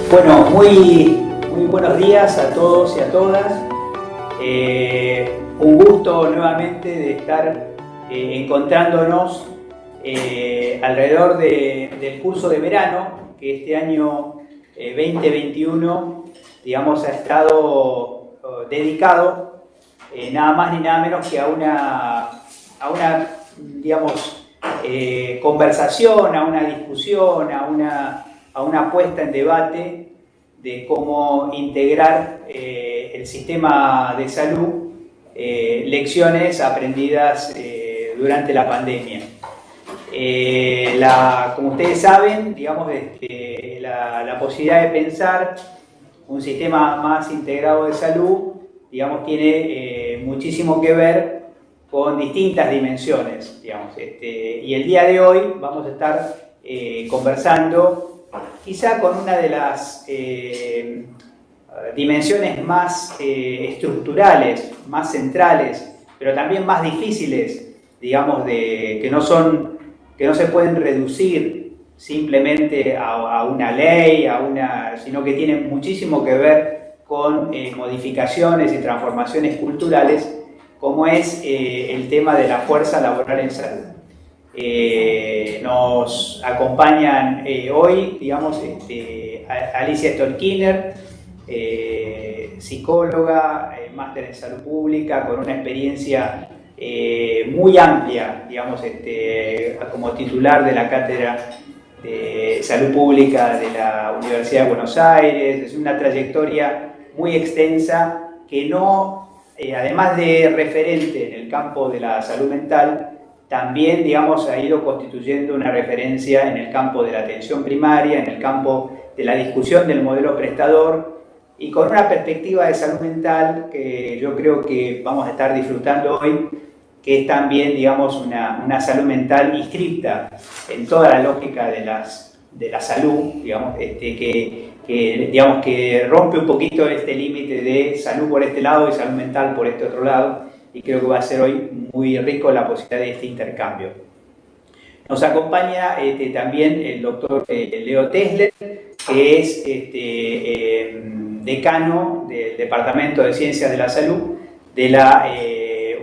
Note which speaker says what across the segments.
Speaker 1: Bueno, muy buenos días a todos y a todas. Un gusto nuevamente de estar encontrándonos alrededor del curso de verano que este año 2021, digamos, ha estado dedicado nada más ni nada menos que a una digamos, conversación, a una discusión, a una puesta en debate de cómo integrar el sistema de salud, lecciones aprendidas durante la pandemia. Como ustedes saben, digamos, la posibilidad de pensar un sistema más integrado de salud, digamos, tiene muchísimo que ver con distintas dimensiones, digamos, y el día de hoy vamos a estar conversando quizá con una de las dimensiones más estructurales, más centrales, pero también más difíciles, digamos, que no se pueden reducir simplemente a una ley, sino que tienen muchísimo que ver con modificaciones y transformaciones culturales, como es el tema de la fuerza laboral en salud. Nos acompañan hoy, digamos, Alicia Stolkiner, psicóloga, máster en salud pública, con una experiencia muy amplia, digamos, como titular de la cátedra de salud pública de la Universidad de Buenos Aires. Es una trayectoria muy extensa que no, además de referente en el campo de la salud mental, también, digamos, ha ido constituyendo una referencia en el campo de la atención primaria, en el campo de la discusión del modelo prestador, y con una perspectiva de salud mental que yo creo que vamos a estar disfrutando hoy, que es también, digamos, una salud mental inscripta en toda la lógica de la salud, digamos, digamos, que rompe un poquito este límite de salud por este lado y salud mental por este otro lado, y creo que va a ser hoy muy rico la posibilidad de este intercambio. Nos acompaña también el doctor Leo Tesler, que es decano del Departamento de Ciencias de la Salud de la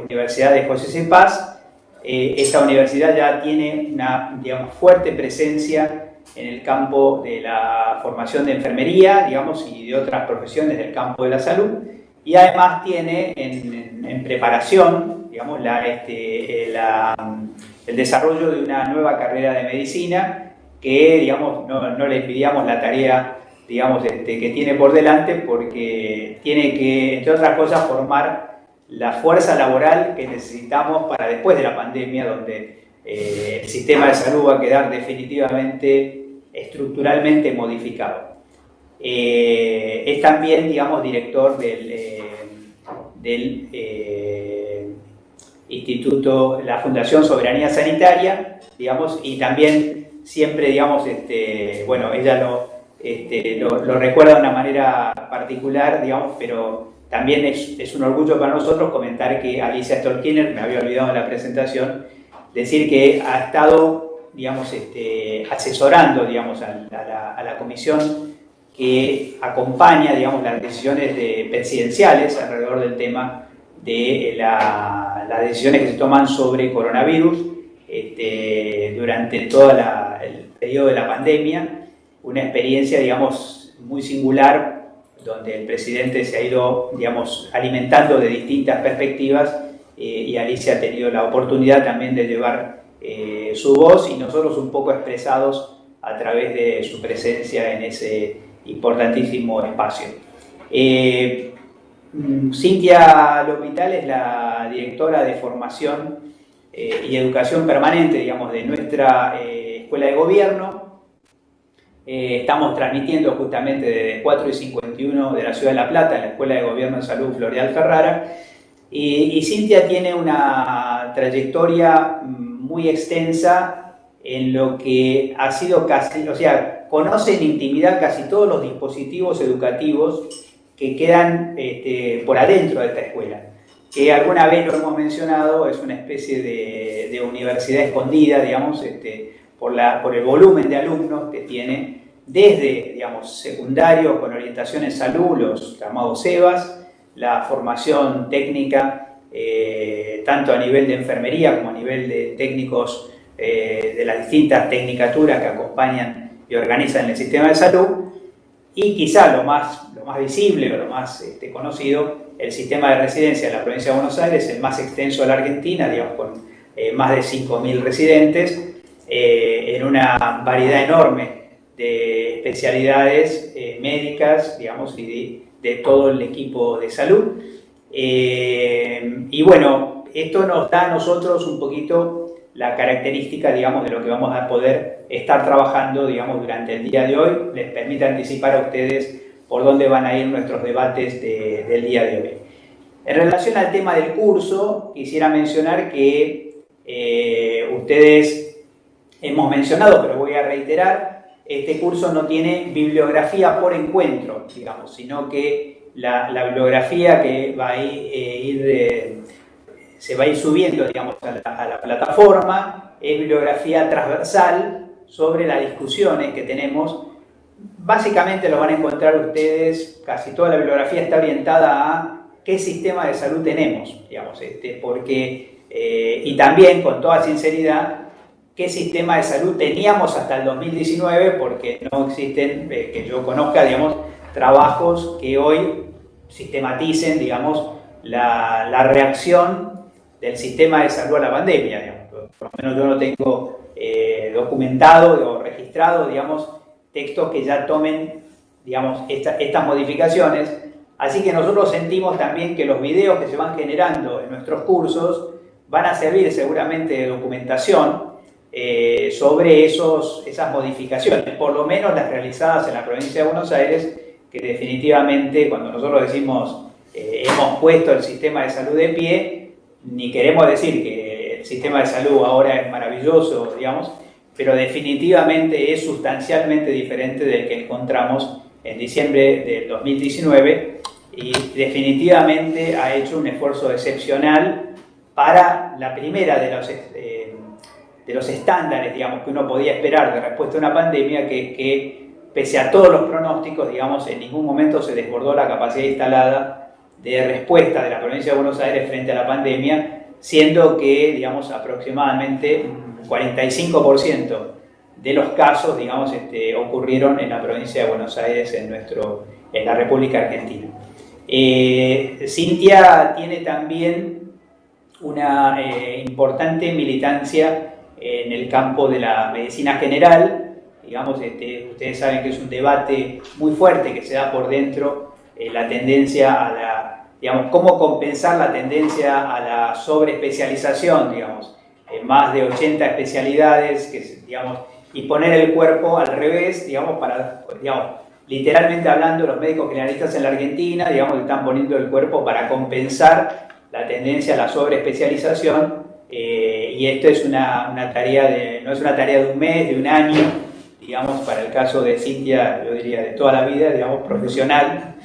Speaker 1: Universidad de José C. Paz. Esta universidad ya tiene una, digamos, fuerte presencia en el campo de la formación de enfermería, digamos, y de otras profesiones del campo de la salud, y además tiene en preparación, digamos, el desarrollo de una nueva carrera de medicina que, digamos, no le envidiamos la tarea, digamos, que tiene por delante, porque tiene que, entre otras cosas, formar la fuerza laboral que necesitamos para después de la pandemia, donde el sistema de salud va a quedar definitivamente, estructuralmente modificado. Es también, digamos, director del Instituto, la Fundación Soberanía Sanitaria, digamos, y también siempre, digamos, bueno, ella lo recuerda de una manera particular, digamos, pero también es un orgullo para nosotros comentar que Alicia Stolkiner, me había olvidado en la presentación, decir que ha estado, digamos, asesorando, digamos, a la comisión que acompaña, digamos, las decisiones presidenciales alrededor del tema de las decisiones que se toman sobre coronavirus durante todo el periodo de la pandemia. Una experiencia, digamos, muy singular, donde el presidente se ha ido, digamos, alimentando de distintas perspectivas, y Alicia ha tenido la oportunidad también de llevar su voz, y nosotros un poco expresados a través de su presencia en ese importantísimo espacio. Cintia L'Hopital es la directora de formación y educación permanente, digamos, de nuestra Escuela de Gobierno. Estamos transmitiendo justamente desde 4:51 de la Ciudad de La Plata, en la Escuela de Gobierno de Salud Floreal Ferrara, y Cintia tiene una trayectoria muy extensa en lo que ha sido casi, o sea, conoce en intimidad casi todos los dispositivos educativos que quedan por adentro de esta escuela, que alguna vez lo hemos mencionado, es una especie de universidad escondida, digamos, por el volumen de alumnos que tiene, desde, digamos, secundario con orientación en salud, los llamados SEBAS, la formación técnica, tanto a nivel de enfermería como a nivel de técnicos de las distintas tecnicaturas que acompañan y organizan el sistema de salud, y quizá lo más visible o lo más conocido, el sistema de residencia de la provincia de Buenos Aires, el más extenso de la Argentina, digamos, con más de 5.000 residentes, en una variedad enorme de especialidades médicas, digamos, y de todo el equipo de salud. Y bueno, esto nos da a nosotros un poquito la característica, digamos, de lo que vamos a poder estar trabajando, digamos, durante el día de hoy. Les permite anticipar a ustedes por dónde van a ir nuestros debates del día de hoy. En relación al tema del curso, quisiera mencionar que ustedes hemos mencionado, pero voy a reiterar, este curso no tiene bibliografía por encuentro, digamos, sino que la bibliografía que va a se va a ir subiendo, digamos, a la plataforma, es bibliografía transversal sobre las discusiones que tenemos. Básicamente lo van a encontrar ustedes, casi toda la bibliografía está orientada a qué sistema de salud tenemos, digamos, porque, y también, con toda sinceridad, qué sistema de salud teníamos hasta el 2019, porque no existen, que yo conozca, digamos, trabajos que hoy sistematicen, digamos, la reacción del sistema de salud a la pandemia, digamos. Por lo menos yo no tengo documentado o registrado, digamos, textos que ya tomen, digamos, estas modificaciones. Así que nosotros sentimos también que los videos que se van generando en nuestros cursos van a servir seguramente de documentación sobre esas modificaciones, por lo menos las realizadas en la provincia de Buenos Aires, que definitivamente, cuando nosotros decimos hemos puesto el sistema de salud de pie, ni queremos decir que el sistema de salud ahora es maravilloso, digamos, pero definitivamente es sustancialmente diferente del que encontramos en diciembre del 2019, y definitivamente ha hecho un esfuerzo excepcional para la primera de los estándares, digamos, que uno podía esperar de respuesta a una pandemia, que pese a todos los pronósticos, digamos, en ningún momento se desbordó la capacidad instalada de respuesta de la provincia de Buenos Aires frente a la pandemia, siendo que, digamos, aproximadamente un 45% de los casos, digamos, ocurrieron en la provincia de Buenos Aires, en la República Argentina. Cintia tiene también una importante militancia en el campo de la medicina general. Digamos, ustedes saben que es un debate muy fuerte que se da por dentro, la tendencia digamos, cómo compensar la tendencia a la sobreespecialización, digamos, más de 80 especialidades, digamos, y poner el cuerpo al revés, digamos, literalmente hablando, los médicos generalistas en la Argentina, digamos, están poniendo el cuerpo para compensar la tendencia a la sobreespecialización, y esto es una tarea no es una tarea de un mes, de un año, digamos, para el caso de Cintia, yo diría de toda la vida, digamos, profesional.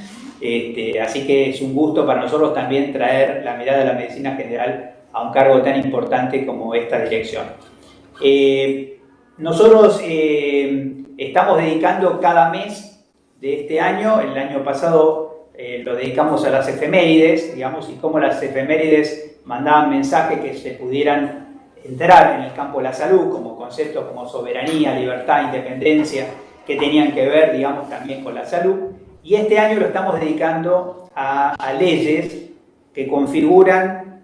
Speaker 1: Así que es un gusto para nosotros también traer la mirada de la medicina general a un cargo tan importante como esta dirección. Nosotros estamos dedicando cada mes de este año, el año pasado lo dedicamos a las efemérides, digamos, y cómo las efemérides mandaban mensajes que se pudieran entrar en el campo de la salud, como conceptos como soberanía, libertad, independencia, que tenían que ver, digamos, también con la salud. Y este año lo estamos dedicando a leyes que configuran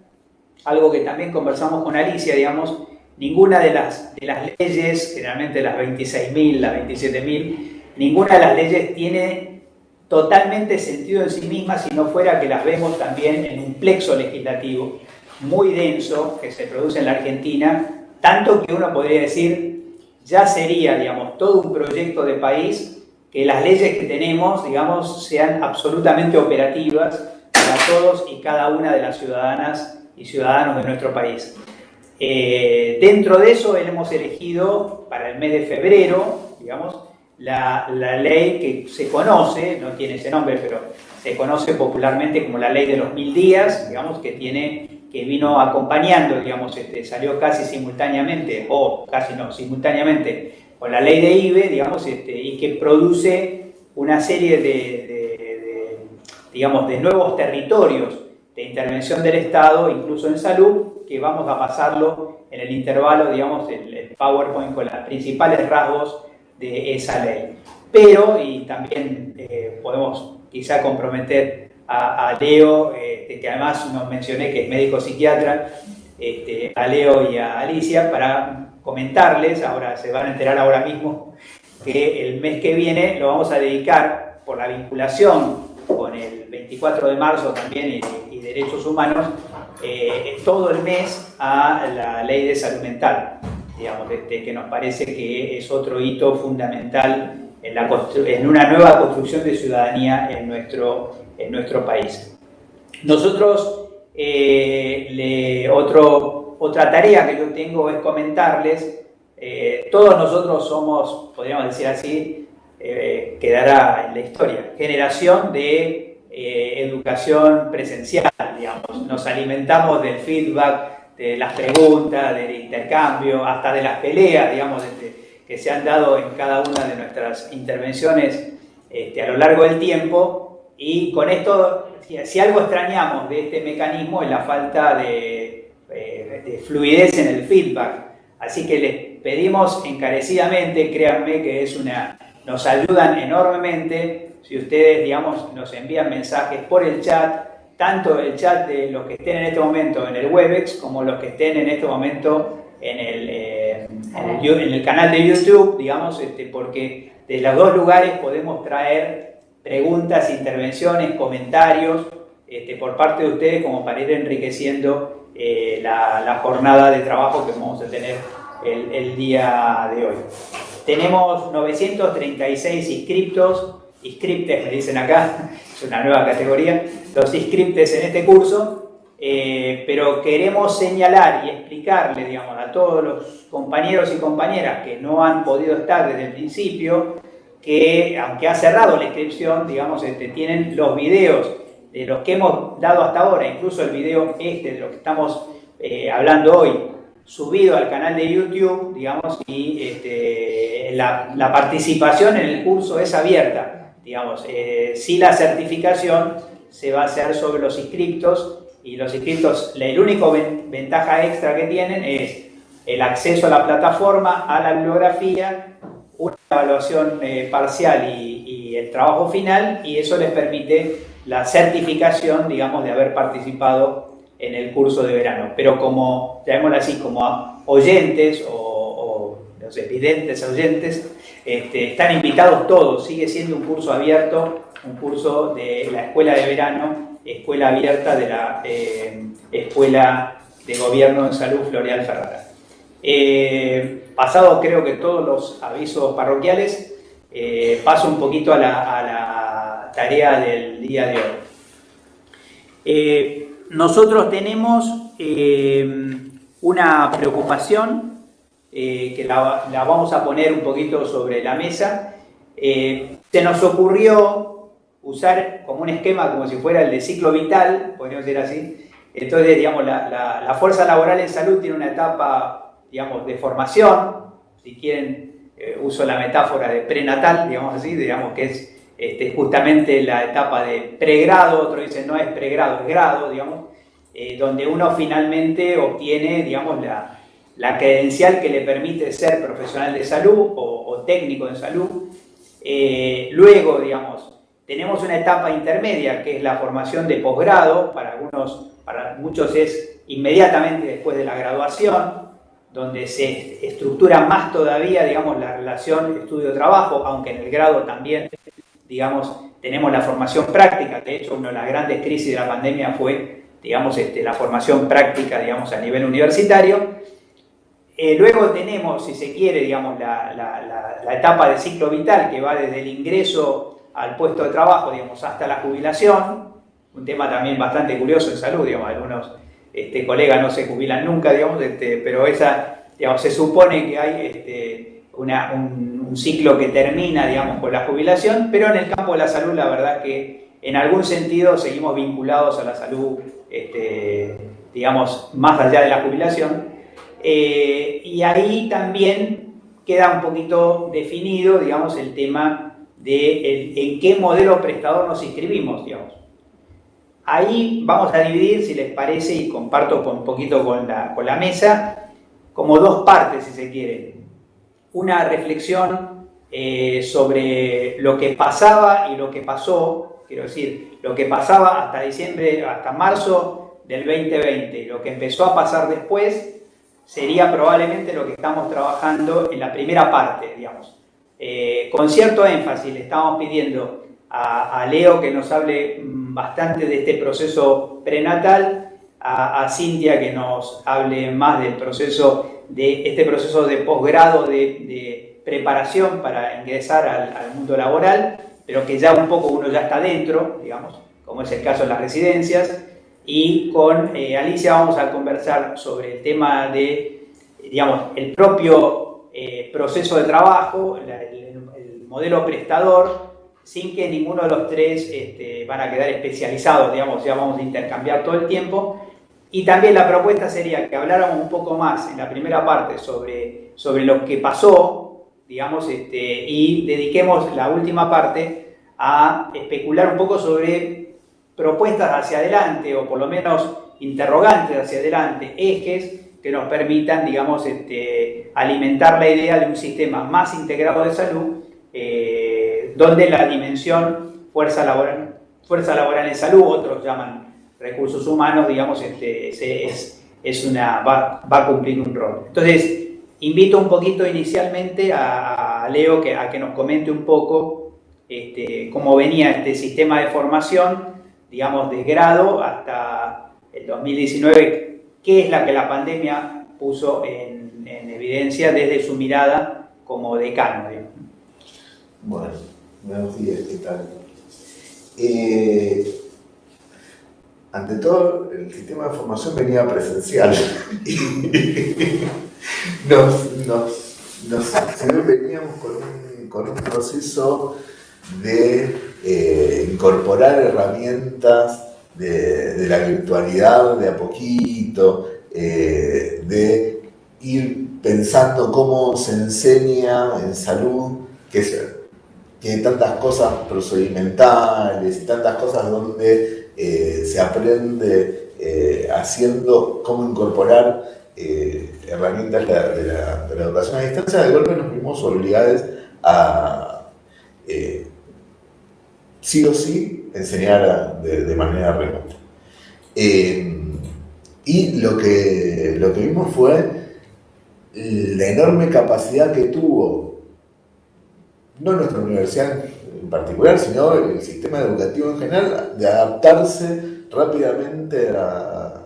Speaker 1: algo que también conversamos con Alicia, digamos, ninguna de las leyes, generalmente las 26.000, las 27.000, ninguna de las leyes tiene totalmente sentido en sí misma si no fuera que las vemos también en un plexo legislativo muy denso que se produce en la Argentina, tanto que uno podría decir, ya sería, digamos, todo un proyecto de país que las leyes que tenemos, digamos, sean absolutamente operativas para todos y cada una de las ciudadanas y ciudadanos de nuestro país. Dentro de eso hemos elegido para el mes de febrero, digamos, la ley que se conoce, no tiene ese nombre, pero se conoce popularmente como la ley de los 1000 días, digamos, que vino acompañando, digamos, salió casi simultáneamente, o casi no, simultáneamente, con la ley de IBE, digamos, y que produce una serie digamos, de nuevos territorios de intervención del Estado, incluso en salud, que vamos a pasarlo en el intervalo, digamos, el PowerPoint con los principales rasgos de esa ley. Pero, y también podemos quizá comprometer a Leo, que además nos mencioné que es médico psiquiatra, a Leo y a Alicia, para comentarles, ahora se van a enterar ahora mismo, que el mes que viene lo vamos a dedicar, por la vinculación con el 24 de marzo también y derechos humanos, todo el mes a la ley de salud mental, digamos, que nos parece que es otro hito fundamental en una nueva construcción de ciudadanía en nuestro país. Nosotros, otra tarea que yo tengo es comentarles, todos nosotros somos, podríamos decir así, quedará en la historia, generación de educación presencial, digamos. Nos alimentamos del feedback, de las preguntas, del intercambio, hasta de las peleas, digamos, que se han dado en cada una de nuestras intervenciones a lo largo del tiempo. Y con esto, si algo extrañamos de este mecanismo, es la falta de fluidez en el feedback. Así que les pedimos encarecidamente, créanme que nos ayudan enormemente si ustedes, digamos, nos envían mensajes por el chat, tanto el chat de los que estén en este momento en el Webex, como los que estén en este momento en el canal de YouTube, digamos, porque de los dos lugares podemos traer preguntas, intervenciones, comentarios por parte de ustedes, como para ir enriqueciendo la jornada de trabajo que vamos a tener el día de hoy. Tenemos 936 inscriptes me dicen acá, es una nueva categoría, los inscriptes en este curso, pero queremos señalar y explicarle, digamos, a todos los compañeros y compañeras que no han podido estar desde el principio, que aunque ha cerrado la inscripción, digamos, tienen los videos de los que hemos dado hasta ahora, incluso el video de lo que estamos hablando hoy, subido al canal de YouTube, digamos, y la participación en el curso es abierta, digamos. Si la certificación se va a hacer sobre los inscriptos, y los inscriptos, la única ventaja extra que tienen es el acceso a la plataforma, a la bibliografía, una evaluación parcial y el trabajo final, y eso les permite la certificación, digamos, de haber participado en el curso de verano. Pero como, llamémoslo así, como oyentes o los evidentes oyentes, están invitados todos. Sigue siendo un curso abierto, un curso de la escuela de verano, escuela abierta de la Escuela de Gobierno en Salud Floreal Ferrara. Pasado creo que todos los avisos parroquiales, paso un poquito a la tarea del día de hoy. Nosotros tenemos una preocupación que la vamos a poner un poquito sobre la mesa. Se nos ocurrió usar como un esquema como si fuera el de ciclo vital, podríamos decir así. Entonces, digamos, la fuerza laboral en salud tiene una etapa, digamos, de formación, si quieren, uso la metáfora de prenatal, digamos así, digamos que es justamente la etapa de pregrado, otro dice no es pregrado, es grado, digamos, donde uno finalmente obtiene, digamos, la credencial que le permite ser profesional de salud o técnico de salud. Luego, digamos, tenemos una etapa intermedia que es la formación de posgrado, para muchos es inmediatamente después de la graduación, donde se estructura más todavía, digamos, la relación estudio-trabajo, aunque en el grado también, digamos, tenemos la formación práctica. De hecho, una de las grandes crisis de la pandemia fue, digamos, la formación práctica, digamos, a nivel universitario. Luego tenemos, si se quiere, digamos, la etapa de ciclo vital, que va desde el ingreso al puesto de trabajo, digamos, hasta la jubilación, un tema también bastante curioso en salud, digamos, algunos colegas no se jubilan nunca, digamos, pero digamos, se supone que hay un ciclo que termina, digamos, con la jubilación, pero en el campo de la salud, la verdad que en algún sentido seguimos vinculados a la salud, digamos, más allá de la jubilación, y ahí también queda un poquito definido, digamos, el tema de en qué modelo prestador nos inscribimos, digamos. Ahí vamos a dividir, si les parece, y comparto un poquito con la mesa, como dos partes, si se quiere. Una reflexión sobre lo que pasaba y lo que pasó, quiero decir, lo que pasaba hasta diciembre, hasta marzo del 2020, y lo que empezó a pasar después, sería probablemente lo que estamos trabajando en la primera parte, digamos. Con cierto énfasis le estamos pidiendo a Leo que nos hable bastante de este proceso prenatal, a Cintia que nos hable más del proceso de posgrado de preparación para ingresar al mundo laboral, pero que ya un poco uno ya está dentro, digamos, como es el caso de las residencias. Y con Alicia vamos a conversar sobre el tema de, digamos, el propio proceso de trabajo, el modelo prestador, sin que ninguno de los tres van a quedar especializados, digamos, ya vamos a intercambiar todo el tiempo. Y también la propuesta sería que habláramos un poco más en la primera parte sobre lo que pasó, digamos, y dediquemos la última parte a especular un poco sobre propuestas hacia adelante, o por lo menos interrogantes hacia adelante, ejes que nos permitan, digamos, alimentar la idea de un sistema más integrado de salud, donde la dimensión fuerza laboral en salud, otros llaman recursos humanos, digamos, va a cumplir un rol. Entonces, invito un poquito inicialmente a Leo a que nos comente un poco cómo venía este sistema de formación, digamos, de grado hasta el 2019, qué es la que la pandemia puso en evidencia desde su mirada como decano, digamos.
Speaker 2: Bueno, buenos días, ¿qué tal? Ante todo, el sistema de formación venía presencial. Veníamos con un proceso de incorporar herramientas de la virtualidad de a poquito, de ir pensando cómo se enseña en salud, que hay tantas cosas procedimentales y tantas cosas donde se aprende haciendo cómo incorporar herramientas de la educación a distancia. De golpe nos vimos obligados a sí o sí enseñar de manera remota. Y lo que vimos fue la enorme capacidad que tuvo no nuestra universidad en particular, sino el sistema educativo en general, de adaptarse rápidamente a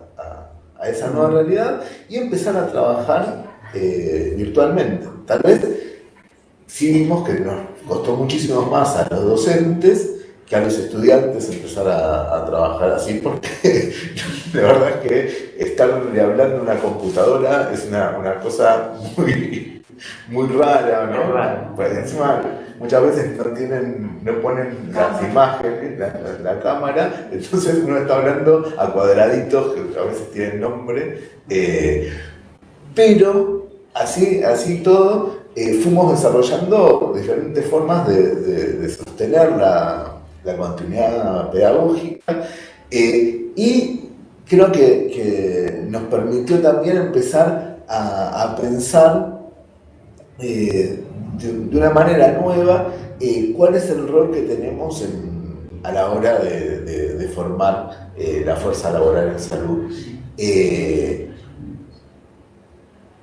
Speaker 2: esa nueva realidad y empezar a trabajar virtualmente. Tal vez sí vimos que nos costó muchísimo más a los docentes que a los estudiantes empezar a trabajar así, porque la verdad es que estarle hablando a una computadora es una cosa muy rara, ¿no? Pues encima muchas veces no ponen las imágenes, la cámara, entonces uno está hablando a cuadraditos que a veces tienen nombre, pero así todo fuimos desarrollando diferentes formas de sostener la continuidad pedagógica, y creo que nos permitió también empezar a pensar de una manera nueva cuál es el rol que tenemos a la hora de formar la fuerza laboral en salud.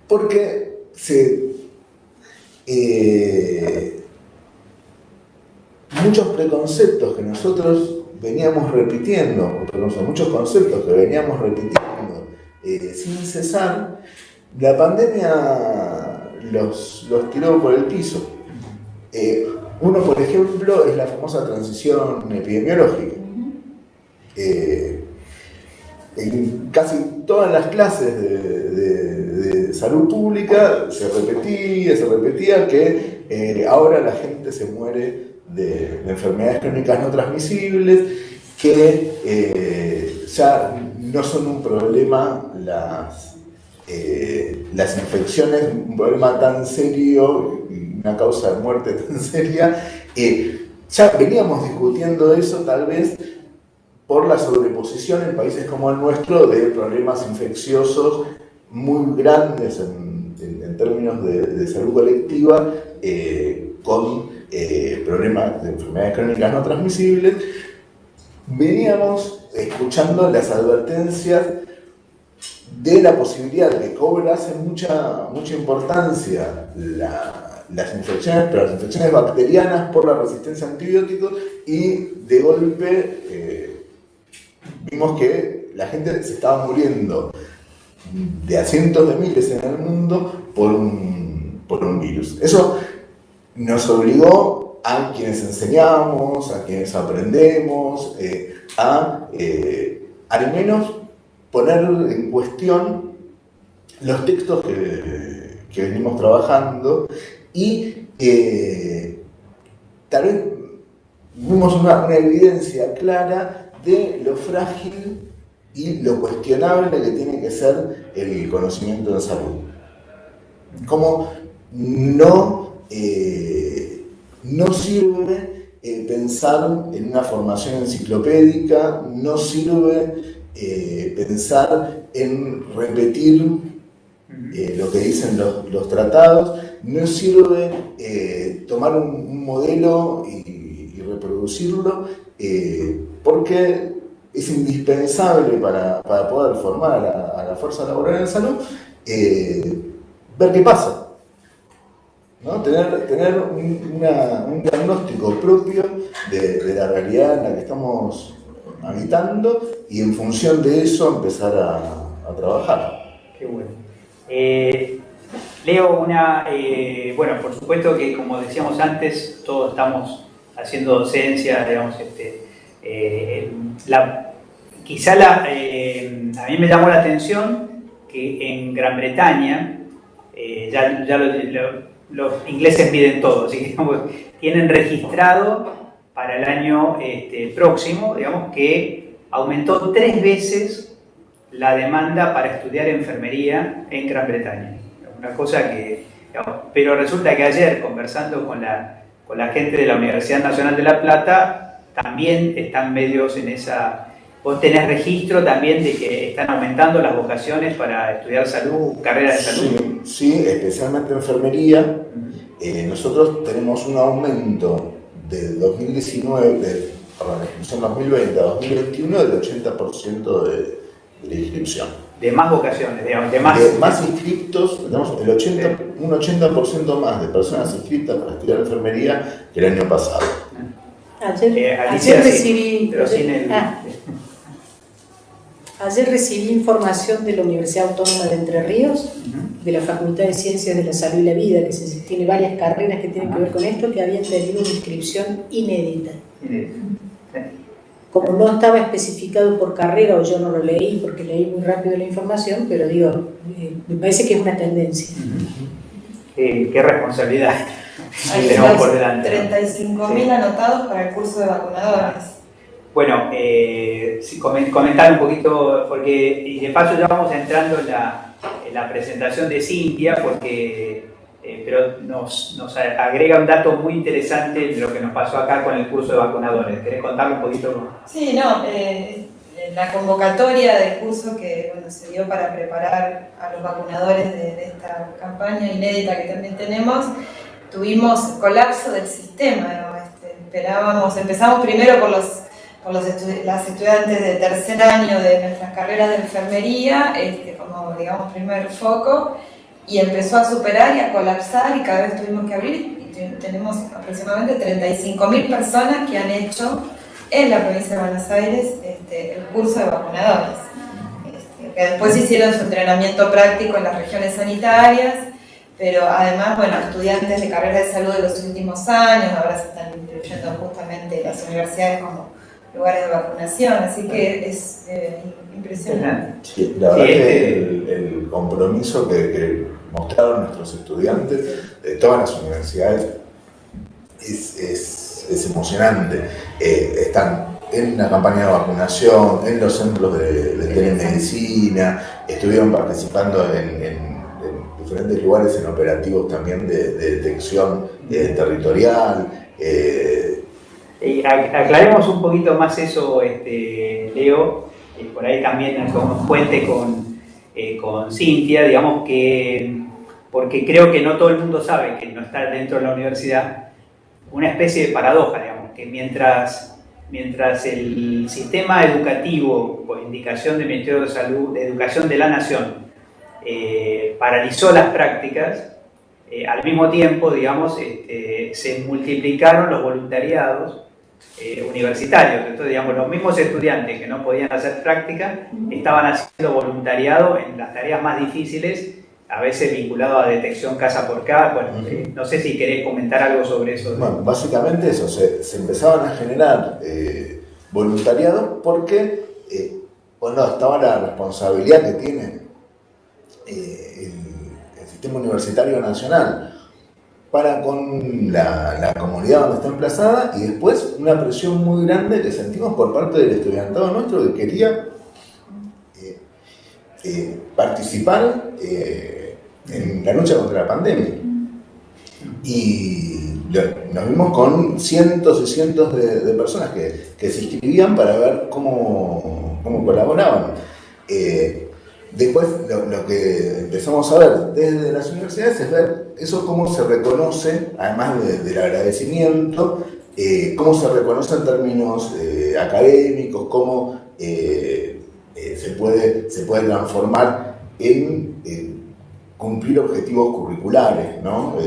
Speaker 2: Porque muchos preconceptos que nosotros veníamos repitiendo, muchos conceptos que veníamos repitiendo sin cesar, la pandemia los tiró por el piso. Uno, por ejemplo, es la famosa transición epidemiológica. En casi todas las clases de salud pública se repetía que ahora la gente se muere de enfermedades crónicas no transmisibles, que ya no son un problema las infecciones, un problema tan serio, una causa de muerte tan seria, ya veníamos discutiendo eso tal vez por la sobreposición en países como el nuestro de problemas infecciosos muy grandes en términos de salud colectiva, con problemas de enfermedades crónicas no transmisibles. Veníamos escuchando las advertencias de la posibilidad de que cobrasen mucha importancia las infecciones, pero las infecciones bacterianas por la resistencia a antibióticos, y de golpe vimos que la gente se estaba muriendo de a cientos de miles en el mundo por un virus. Eso nos obligó a quienes enseñamos, a quienes aprendemos, al menos poner en cuestión los textos que venimos trabajando, y tal vez vimos una evidencia clara de lo frágil y lo cuestionable que tiene que ser el conocimiento de salud. Como no sirve pensar en una formación enciclopédica, no sirve pensar en repetir lo que dicen los tratados, no sirve tomar un modelo y reproducirlo, porque es indispensable para poder formar a la fuerza laboral en salud, ver qué pasa, ¿no? Tener un diagnóstico propio de la realidad en la que estamos habitando, y en función de eso empezar a trabajar.
Speaker 1: Qué bueno. Leo bueno, por supuesto que, como decíamos antes, todos estamos haciendo docencia, digamos, a mí me llamó la atención que en Gran Bretaña, los ingleses miden todo, así que digamos, tienen registrado para el año próximo, digamos, que aumentó 3 veces la demanda para estudiar enfermería en Gran Bretaña. Una cosa que, digamos, pero resulta que ayer, conversando con la gente de la Universidad Nacional de La Plata, también están medios en esa... ¿Vos tenés registro también de que están aumentando las vocaciones para estudiar salud, carreras de salud?
Speaker 2: Sí, especialmente enfermería. Nosotros tenemos un aumento del 2019, perdón, la inscripción 2020 a 2021 del 80% de la inscripción.
Speaker 1: De más vocaciones, digamos,
Speaker 2: de más inscriptos, tenemos un 80% más de personas inscritas para estudiar enfermería que el año pasado.
Speaker 3: Ayer recibí información de la Universidad Autónoma de Entre Ríos, de la Facultad de Ciencias de la Salud y la Vida, que tiene varias carreras que tienen que ver con esto, que habían tenido una inscripción inédita. Como no estaba especificado por carrera, o yo no lo leí porque leí muy rápido la información, pero digo, me parece que es una tendencia.
Speaker 1: Qué responsabilidad
Speaker 4: tenemos por delante. 35.000 anotados para el curso de vacunadores.
Speaker 1: Bueno, comentar un poquito, porque y de paso ya vamos entrando en la presentación de Cintia, pero nos agrega un dato muy interesante de lo que nos pasó acá con el curso de vacunadores. ¿Querés contarle un poquito?
Speaker 4: Sí, la convocatoria del curso que se dio para preparar a los vacunadores de esta campaña inédita que también tenemos, tuvimos colapso del sistema. Empezamos primero por las estudiantes de tercer año de nuestras carreras de enfermería, como digamos primer foco, y empezó a superar y a colapsar, y cada vez tuvimos que abrir, y tenemos aproximadamente 35.000 personas que han hecho en la provincia de Buenos Aires el curso de vacunadores, que después hicieron su entrenamiento práctico en las regiones sanitarias, pero además, estudiantes de carreras de salud de los últimos años, ahora se están incluyendo justamente las universidades como lugares de vacunación, así que es impresionante.
Speaker 2: Sí, la verdad que el compromiso que mostraron nuestros estudiantes de todas las universidades es emocionante. Están en la campaña de vacunación, en los centros de telemedicina, estuvieron participando en diferentes lugares en operativos también de detección territorial.
Speaker 1: Aclaremos un poquito más eso, Leo, por ahí también como puente con Cintia, digamos que, porque creo que no todo el mundo sabe que no está dentro de la universidad, una especie de paradoja, digamos, que mientras el sistema educativo, por indicación del Ministerio de Salud, de Educación de la Nación, paralizó las prácticas, al mismo tiempo, digamos, se multiplicaron los voluntariados universitarios. Entonces, digamos, los mismos estudiantes que no podían hacer práctica estaban haciendo voluntariado en las tareas más difíciles, a veces vinculado a detección casa por casa. Bueno, no sé si querés comentar algo sobre eso.
Speaker 2: Bueno, básicamente eso, se empezaban a generar voluntariados porque estaba la responsabilidad que tiene el sistema universitario nacional para con la comunidad donde está emplazada, y después una presión muy grande que sentimos por parte del estudiantado nuestro que quería participar en la lucha contra la pandemia. Y nos vimos con cientos y cientos de personas que se inscribían para ver cómo colaboraban. Después lo que empezamos a ver desde las universidades es ver eso, cómo se reconoce, además del agradecimiento, cómo se reconoce en términos académicos, cómo se puede transformar en cumplir objetivos curriculares, ¿no?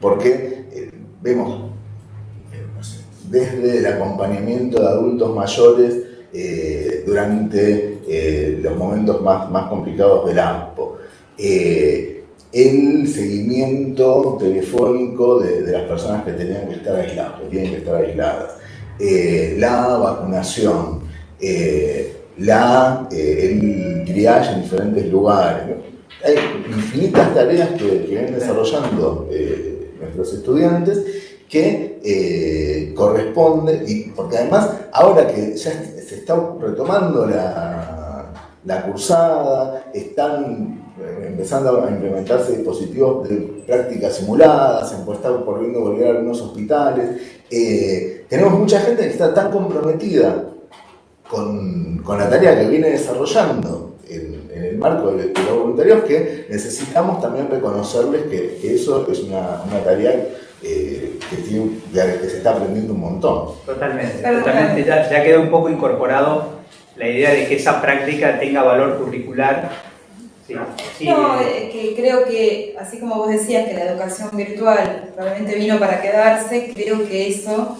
Speaker 2: Porque vemos desde el acompañamiento de adultos mayores durante los momentos más complicados del AMPO, el seguimiento telefónico de las personas que tenían que estar aisladas, que tienen que estar aisladas, la vacunación, el triage en diferentes lugares, ¿no? Hay infinitas tareas que vienen desarrollando nuestros estudiantes que corresponde, y porque además ahora que ya se está retomando la cursada, están empezando a implementarse dispositivos de prácticas simuladas, se está volviendo a volver a algunos hospitales, tenemos mucha gente que está tan comprometida con la tarea que viene desarrollando en el marco de los voluntarios, que necesitamos también reconocerles que eso es una tarea que se está aprendiendo un montón.
Speaker 1: Totalmente. Ya quedó un poco incorporado la idea de que esa práctica tenga valor curricular. Sí.
Speaker 4: No, que creo que, así como vos decías que la educación virtual probablemente vino para quedarse, creo que eso,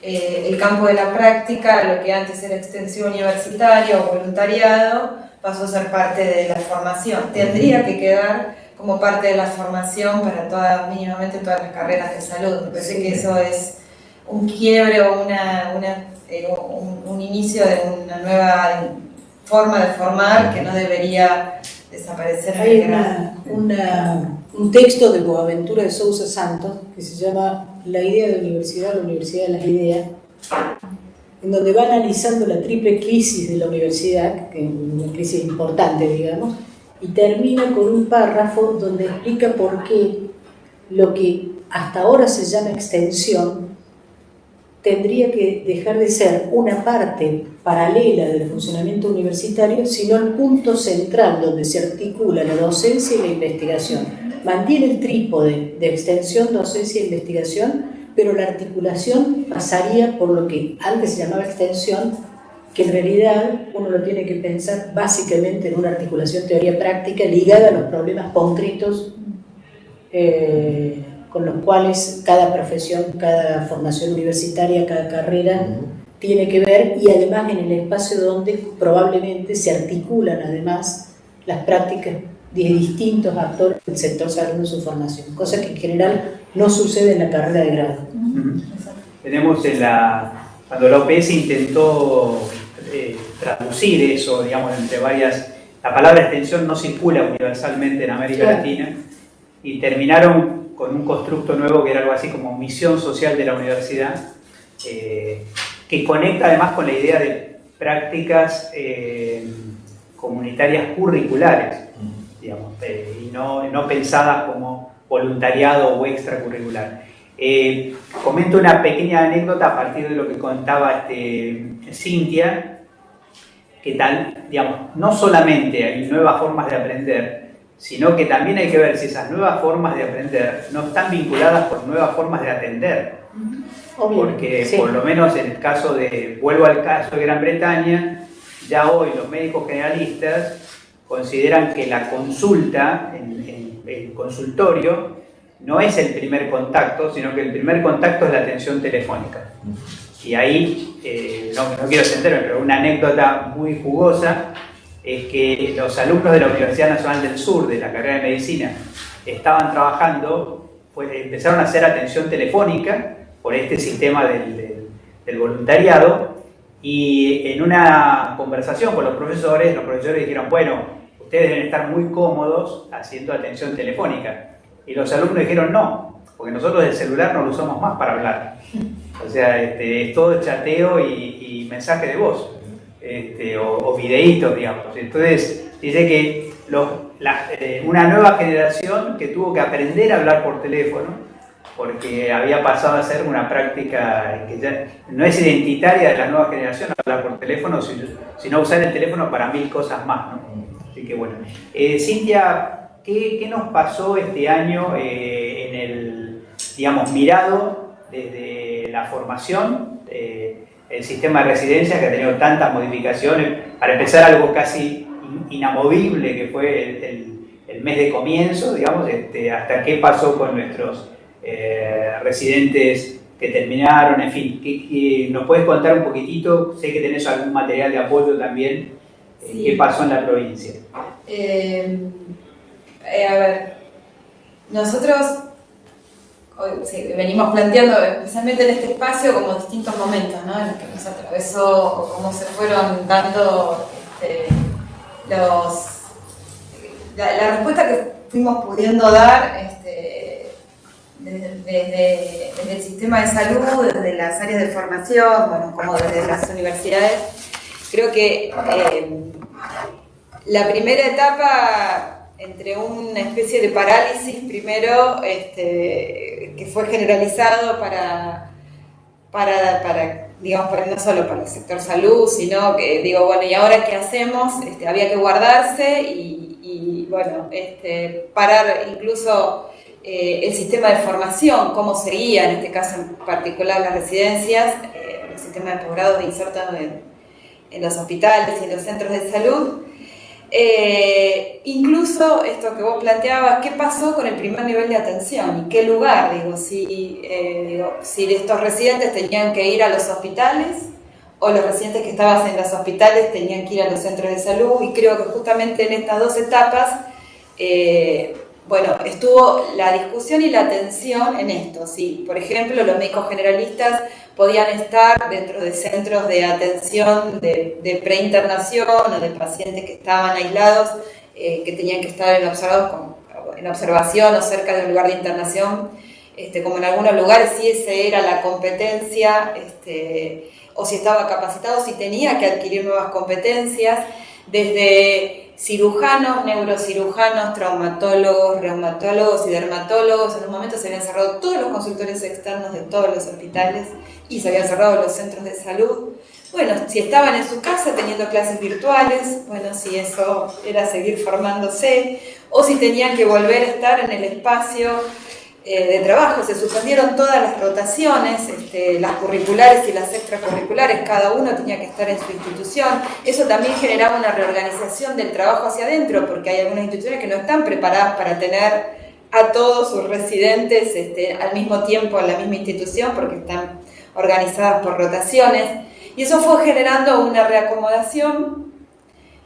Speaker 4: el campo de la práctica, lo que antes era extensión universitaria o voluntariado, pasó a ser parte de la formación. Tendría que quedar como parte de la formación para mínimamente todas las carreras de salud. Me parece que eso es un quiebre o un inicio de una nueva forma de formar que no debería desaparecer.
Speaker 3: Hay un texto de Boaventura de Sousa Santos que se llama La idea de universidad, la universidad de las ideas, en donde va analizando la triple crisis de la universidad, que es una crisis importante, digamos, y termina con un párrafo donde explica por qué lo que hasta ahora se llama extensión tendría que dejar de ser una parte paralela del funcionamiento universitario, sino el punto central donde se articula la docencia y la investigación. Mantiene el trípode de extensión, docencia e investigación, pero la articulación pasaría por lo que antes se llamaba extensión, que en realidad uno lo tiene que pensar básicamente en una articulación teoría-práctica ligada a los problemas concretos con los cuales cada profesión, cada formación universitaria, cada carrera tiene que ver, y además en el espacio donde probablemente se articulan además las prácticas de distintos actores del sector salud en su formación, cosa que en general no sucede en la carrera de grado.
Speaker 1: Tenemos cuando la OPS intentó traducir eso, digamos, entre varias, la palabra extensión no circula universalmente en América Latina, y terminaron con un constructo nuevo que era algo así como misión social de la universidad, que conecta además con la idea de prácticas comunitarias curriculares, digamos, y no pensadas como voluntariado o extracurricular. Comento una pequeña anécdota a partir de lo que contaba Cintia, que tal, digamos, no solamente hay nuevas formas de aprender, sino que también hay que ver si esas nuevas formas de aprender no están vinculadas con nuevas formas de atender. Porque por lo menos en el caso vuelvo al caso de Gran Bretaña, ya hoy los médicos generalistas consideran que la consulta, en el consultorio, no es el primer contacto, sino que el primer contacto es la atención telefónica. Y ahí, no quiero extenderme, pero una anécdota muy jugosa es que los alumnos de la Universidad Nacional del Sur, de la carrera de Medicina, estaban trabajando, empezaron a hacer atención telefónica por este sistema del voluntariado, y en una conversación con los profesores dijeron, bueno, ustedes deben estar muy cómodos haciendo atención telefónica. Y los alumnos dijeron, no, porque nosotros el celular no lo usamos más para hablar. O sea, es todo chateo y mensaje de voz, o videitos, digamos. Entonces, dice que una nueva generación que tuvo que aprender a hablar por teléfono, porque había pasado a ser una práctica que ya no es identitaria de la nueva generación hablar por teléfono, sino usar el teléfono para 1000 cosas más, ¿no? Así que bueno. Cintia, ¿qué nos pasó este año digamos, mirado desde la formación, el sistema de residencia que ha tenido tantas modificaciones? Para empezar, algo casi inamovible que fue el mes de comienzo, digamos, hasta qué pasó con nuestros residentes que terminaron, en fin, ¿nos puedes contar un poquitito? Sé que tenés algún material de apoyo también. Sí. ¿Qué pasó en la provincia?
Speaker 4: A ver, nosotros venimos planteando, especialmente en este espacio, como distintos momentos, ¿no?, en los que nos atravesó o cómo se fueron dando la respuesta que fuimos pudiendo dar desde el sistema de salud, desde las áreas de formación, bueno, como desde las universidades. Creo que la primera etapa, entre una especie de parálisis primero, que fue generalizado digamos, no solo para el sector salud, sino que, digo, bueno, ¿y ahora qué hacemos? Había que guardarse y bueno, parar incluso el sistema de formación, cómo seguía, en este caso en particular las residencias, el sistema de posgrado insertado en los hospitales y en los centros de salud. Incluso esto que vos planteabas, ¿qué pasó con el primer nivel de atención? ¿Y qué lugar? Si estos residentes tenían que ir a los hospitales, o los residentes que estaban en los hospitales tenían que ir a los centros de salud. Y creo que justamente en estas dos etapas, bueno, estuvo la discusión y la atención en esto. Si, por ejemplo, los médicos generalistas podían estar dentro de centros de atención de preinternación o de pacientes que estaban aislados, que tenían que estar en observación o cerca de un lugar de internación, como en algunos lugares, si esa era la competencia, o si estaba capacitado, si tenía que adquirir nuevas competencias, desde cirujanos, neurocirujanos, traumatólogos, reumatólogos y dermatólogos. En un momento se habían cerrado todos los consultorios externos de todos los hospitales y se habían cerrado los centros de salud. Bueno, si estaban en su casa teniendo clases virtuales, bueno, si eso era seguir formándose, o si tenían que volver a estar en el espacio de trabajo. Se suspendieron todas las rotaciones, las curriculares y las extracurriculares, cada uno tenía que estar en su institución. Eso también generaba una reorganización del trabajo hacia adentro, porque hay algunas instituciones que no están preparadas para tener a todos sus residentes al mismo tiempo en la misma institución, porque están organizadas por rotaciones. Y eso fue generando una reacomodación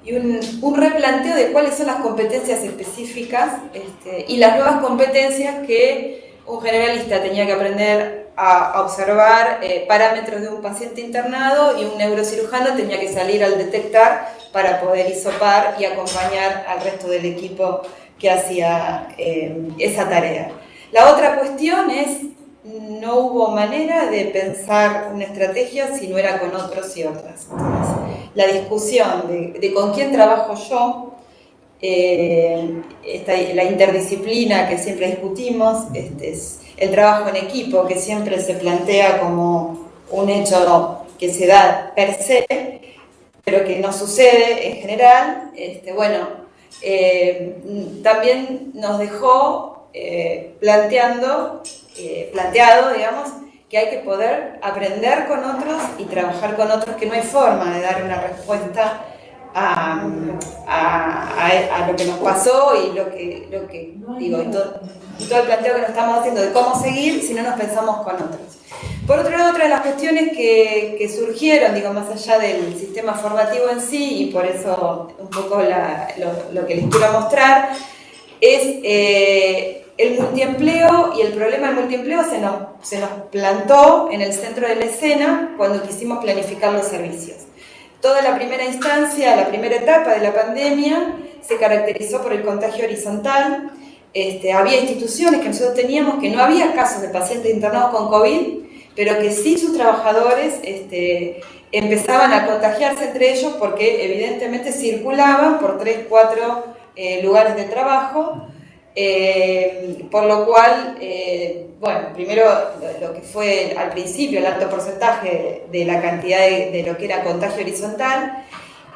Speaker 4: y un replanteo de cuáles son las competencias específicas y las nuevas competencias que un generalista tenía que aprender a observar parámetros de un paciente internado, y un neurocirujano tenía que salir al detectar para poder hisopar y acompañar al resto del equipo que hacía esa tarea. La otra cuestión es no hubo manera de pensar una estrategia si no era con otros y otras. Entonces, la discusión de con quién trabajo yo, la interdisciplina que siempre discutimos, es el trabajo en equipo que siempre se plantea como un hecho que se da per se, pero que no sucede en general. También nos dejó planteado, digamos, que hay que poder aprender con otros y trabajar con otros, que no hay forma de dar una respuesta a lo que nos pasó y lo que digo, y todo el planteo que nos estamos haciendo de cómo seguir si no nos pensamos con otros. Por otro lado, otra de las cuestiones que surgieron, digo, más allá del sistema formativo en sí, y por eso un poco lo que les quiero mostrar, es el multiempleo, y el problema del multiempleo se nos plantó en el centro de la escena cuando quisimos planificar los servicios. Toda la primera instancia, la primera etapa de la pandemia, se caracterizó por el contagio horizontal. Había instituciones que nosotros teníamos que no había casos de pacientes internados con COVID, pero que sí sus trabajadores empezaban a contagiarse entre ellos porque evidentemente circulaban por 3, 4 lugares de trabajo. Por lo cual, primero lo que fue al principio el alto porcentaje de la cantidad de lo que era contagio horizontal,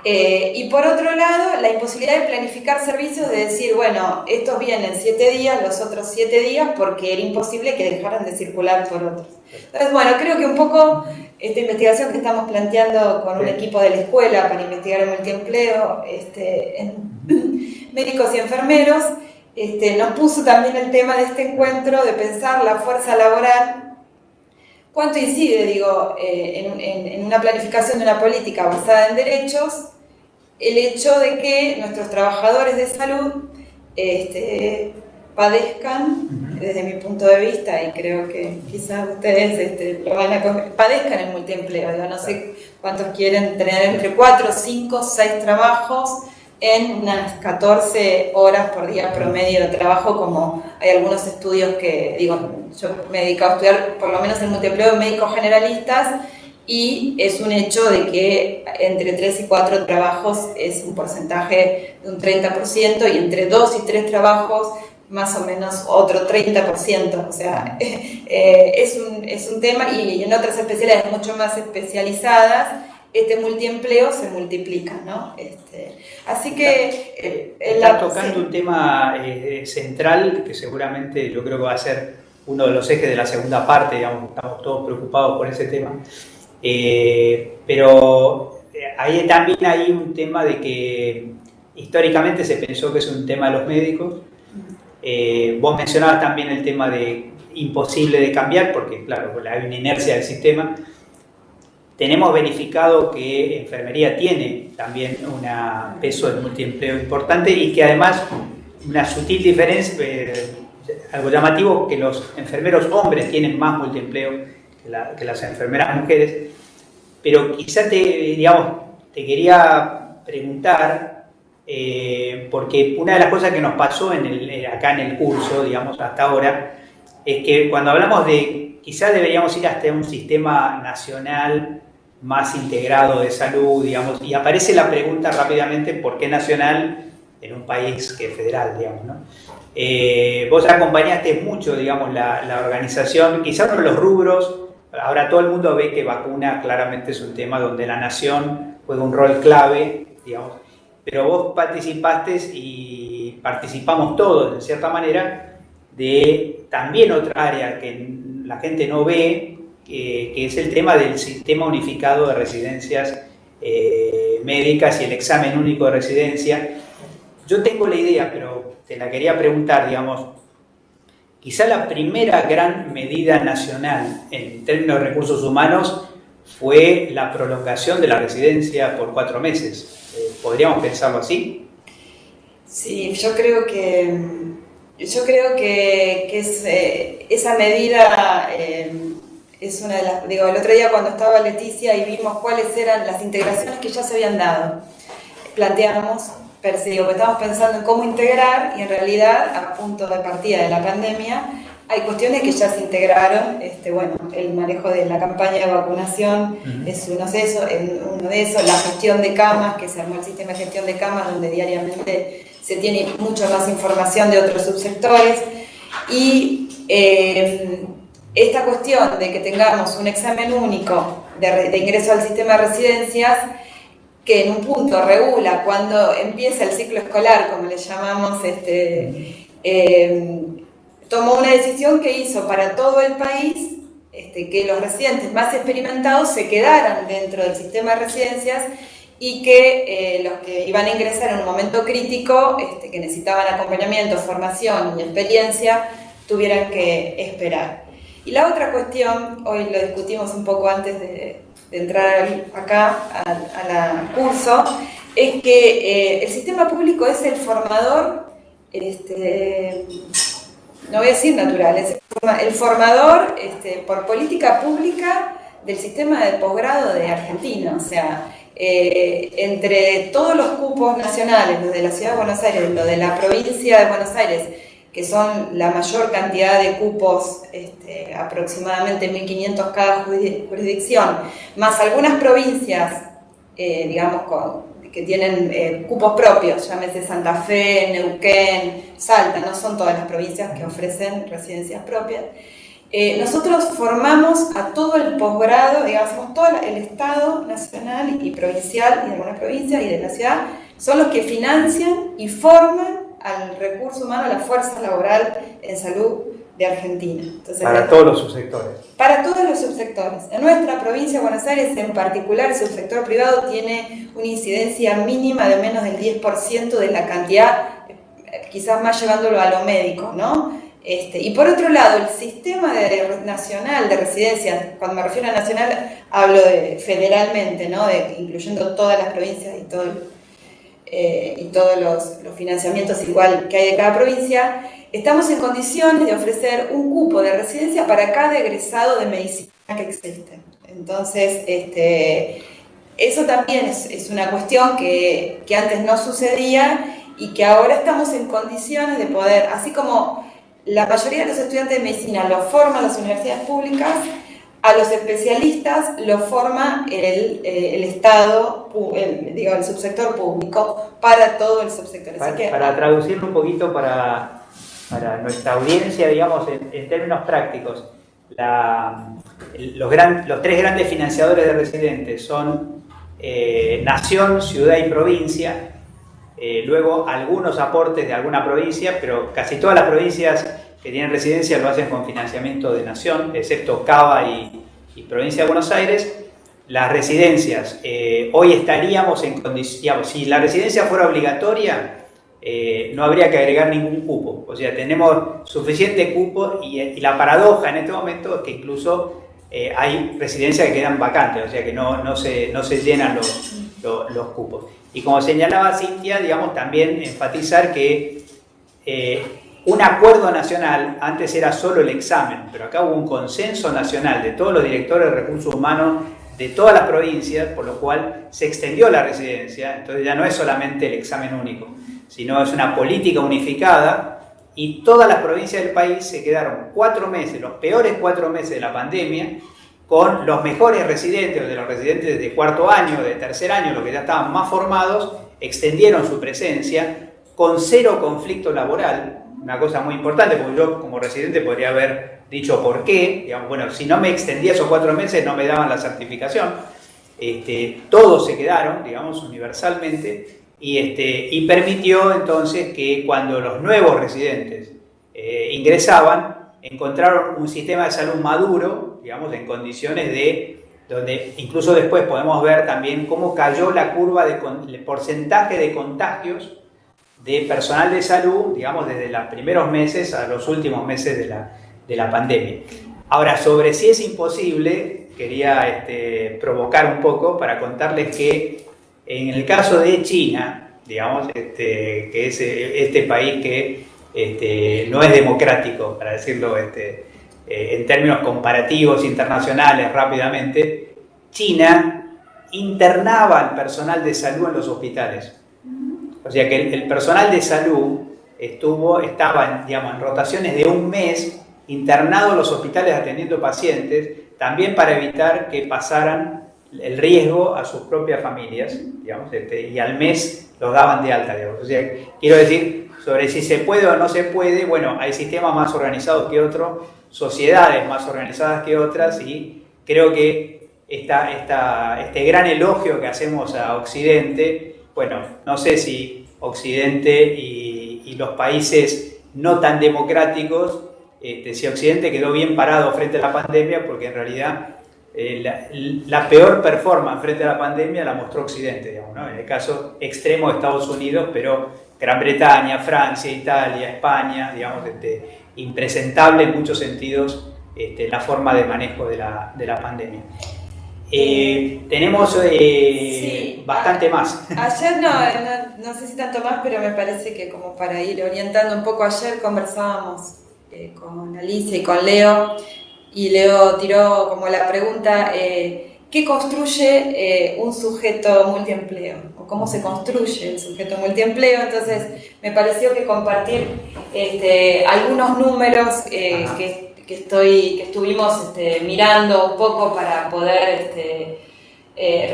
Speaker 4: y por otro lado la imposibilidad de planificar servicios, de decir, bueno, estos vienen 7 días, los otros 7 días, porque era imposible que dejaran de circular por otros. Entonces, bueno, creo que un poco esta investigación que estamos planteando con un equipo de la escuela para investigar el multiempleo en médicos y enfermeros, nos puso también el tema de este encuentro de pensar la fuerza laboral. ¿Cuánto incide, digo, en una planificación de una política basada en derechos el hecho de que nuestros trabajadores de salud padezcan, desde mi punto de vista, y creo que quizás ustedes padezcan el multiempleo? Digo, no sé cuántos quieren tener entre 4, 5, 6 trabajos en unas 14 horas por día promedio de trabajo, como hay algunos estudios que, digo, yo me he dedicado a estudiar por lo menos el multiempleo de médicos generalistas, y es un hecho de que entre 3 y 4 trabajos es un porcentaje de un 30%, y entre 2 y 3 trabajos más o menos otro 30%, o sea, es un tema, y en otras especialidades mucho más especializadas, este multiempleo se multiplica, ¿no? Así que...
Speaker 1: Está tocando un tema central, que seguramente yo creo que va a ser uno de los ejes de la segunda parte, digamos, estamos todos preocupados por ese tema, pero ahí también hay un tema de que históricamente se pensó que es un tema de los médicos. Vos mencionabas también el tema de imposible de cambiar, porque claro, hay una inercia del sistema. Tenemos verificado que enfermería tiene también un peso de multiempleo importante, y que además una sutil diferencia, algo llamativo, que los enfermeros hombres tienen más multiempleo que las enfermeras mujeres. Pero quizá te quería preguntar, porque una de las cosas que nos pasó acá en el curso, digamos, hasta ahora, es que cuando hablamos de quizás deberíamos ir hasta un sistema nacional más integrado de salud, digamos, y aparece la pregunta rápidamente, ¿por qué nacional en un país que es federal, digamos, ¿no? Vos acompañaste mucho, digamos, la organización, quizás uno de los rubros, ahora todo el mundo ve que vacuna claramente es un tema donde la nación juega un rol clave, digamos, pero vos participaste y participamos todos, de cierta manera, de también otra área que la gente no ve, que es el tema del sistema unificado de residencias médicas y el examen único de residencia. Yo tengo la idea, pero te la quería preguntar, digamos, quizá la primera gran medida nacional en términos de recursos humanos fue la prolongación de la residencia por 4 meses. ¿Podríamos pensarlo así?
Speaker 4: Sí, yo creo que esa medida es una de las... Digo, el otro día cuando estaba Leticia y vimos cuáles eran las integraciones que ya se habían dado, planteamos, que estábamos pensando en cómo integrar, y en realidad, a punto de partida de la pandemia, Hay cuestiones que ya se integraron, bueno, el manejo de la campaña de vacunación es uno de esos, la gestión de camas, que se armó el sistema de gestión de camas, donde diariamente se tiene mucha más información de otros subsectores, y esta cuestión de que tengamos un examen único de ingreso al sistema de residencias, que en un punto regula cuando empieza el ciclo escolar, como le llamamos, tomó una decisión que hizo para todo el país que los residentes más experimentados se quedaran dentro del sistema de residencias y que los que iban a ingresar en un momento crítico, que necesitaban acompañamiento, formación y experiencia, tuvieran que esperar. Y la otra cuestión, hoy lo discutimos un poco antes de entrar acá al curso, es que el sistema público es el formador, no voy a decir natural, es el formador por política pública del sistema de posgrado de Argentina. O sea, entre todos los cupos nacionales, los de la Ciudad de Buenos Aires, los de la provincia de Buenos Aires, que son la mayor cantidad de cupos, aproximadamente 1.500 cada jurisdicción, más algunas provincias, digamos, que tienen cupos propios, llámese Santa Fe, Neuquén, Salta, no son todas las provincias que ofrecen residencias propias. Nosotros formamos a todo el posgrado, digamos, todo el Estado nacional y provincial, y de algunas provincias y de la ciudad, son los que financian y forman al recurso humano, a la fuerza laboral en salud de Argentina. Entonces,
Speaker 1: para todos los subsectores.
Speaker 4: Para todos los subsectores. En nuestra provincia de Buenos Aires, en particular, el subsector privado tiene una incidencia mínima de menos del 10% de la cantidad, quizás más llevándolo a lo médico, ¿no? Y por otro lado, el sistema nacional de residencias, cuando me refiero a nacional, hablo de federalmente, ¿no? Incluyendo todas las provincias y todos los financiamientos igual que hay de cada provincia, estamos en condiciones de ofrecer un cupo de residencia para cada egresado de medicina que existe. Entonces, eso también es una cuestión que antes no sucedía y que ahora estamos en condiciones de poder, así como la mayoría de los estudiantes de medicina lo forman las universidades públicas, a los especialistas lo forma el Estado, el subsector público, para todo el subsector.
Speaker 1: Para traducirlo un poquito para nuestra audiencia, digamos, en términos prácticos, los tres grandes financiadores de residentes son nación, ciudad y provincia. Luego algunos aportes de alguna provincia, pero casi todas las provincias que tienen residencia lo hacen con financiamiento de nación, excepto Cava y provincia de Buenos Aires. Las residencias, hoy estaríamos en condiciones, si la residencia fuera obligatoria, no habría que agregar ningún cupo. O sea, tenemos suficiente cupo y la paradoja en este momento es que incluso hay residencias que quedan vacantes, o sea que no se llenan los cupos. Y como señalaba Cintia, digamos, también enfatizar que un acuerdo nacional, antes era solo el examen, pero acá hubo un consenso nacional de todos los directores de recursos humanos de todas las provincias, por lo cual se extendió la residencia. Entonces ya no es solamente el examen único, sino es una política unificada, y todas las provincias del país se quedaron 4 meses, los peores 4 meses de la pandemia, con los mejores residentes, o de los residentes de cuarto año, de tercer año, los que ya estaban más formados, extendieron su presencia con 0 conflicto laboral. Una cosa muy importante, porque yo como residente podría haber dicho por qué, digamos, bueno, si no me extendía esos 4 meses no me daban la certificación. Todos se quedaron, digamos, universalmente, y permitió entonces que cuando los nuevos residentes ingresaban, encontraron un sistema de salud maduro, digamos, en condiciones donde incluso después podemos ver también cómo cayó la curva el porcentaje de contagios de personal de salud, digamos, desde los primeros meses a los últimos meses de la pandemia. Ahora, sobre si es imposible, quería provocar un poco para contarles que en el caso de China, digamos, que es este país que no es democrático, para decirlo en términos comparativos internacionales rápidamente, China internaba al personal de salud en los hospitales. O sea que el personal de salud estaba digamos, en rotaciones de un mes internados en los hospitales atendiendo pacientes, también para evitar que pasaran el riesgo a sus propias familias, digamos, y al mes los daban de alta, digamos. O sea, quiero decir, sobre si se puede o no se puede, bueno, hay sistemas más organizados que otros, sociedades más organizadas que otras, y creo que este gran elogio que hacemos a Occidente, bueno, no sé si Occidente y los países no tan democráticos, si Occidente quedó bien parado frente a la pandemia, porque en realidad la peor performance frente a la pandemia la mostró Occidente, digamos, ¿no? En el caso extremo de Estados Unidos, pero Gran Bretaña, Francia, Italia, España, digamos, impresentable en muchos sentidos la forma de manejo de la pandemia. Tenemos
Speaker 4: sí,
Speaker 1: bastante más.
Speaker 4: Ayer no sé si tanto más, pero me parece que como para ir orientando un poco, ayer conversábamos con Alicia y con Leo, y Leo tiró como la pregunta, ¿qué construye un sujeto multiempleo? ¿O cómo se construye el sujeto multiempleo? Entonces me pareció que compartir algunos números que estuvimos mirando un poco para poder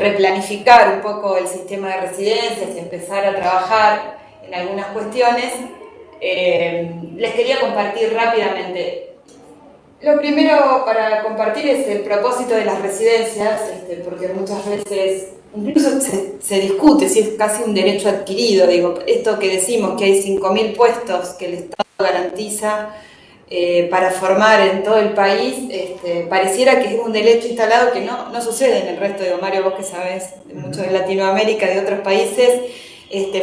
Speaker 4: replanificar un poco el sistema de residencias y empezar a trabajar en algunas cuestiones, les quería compartir rápidamente. Lo primero para compartir es el propósito de las residencias, porque muchas veces incluso se discute si es casi un derecho adquirido. Digo, esto que decimos que hay 5.000 puestos que el Estado garantiza para formar en todo el país, pareciera que es un derecho instalado que no sucede en el resto. Digo, Mario, vos que sabés mucho de Latinoamérica, de otros países,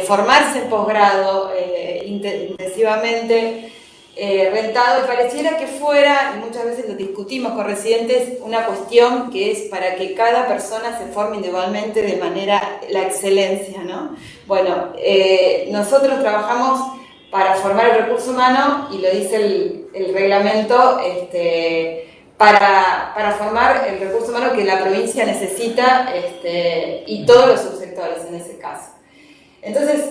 Speaker 4: formarse en posgrado intensivamente rentado, y pareciera que fuera, y muchas veces lo discutimos con residentes, una cuestión que es para que cada persona se forme individualmente de manera la excelencia, ¿no? Bueno, nosotros trabajamos para formar el recurso humano, y lo dice el reglamento, para formar el recurso humano que la provincia necesita, y todos los subsectores en ese caso. Entonces,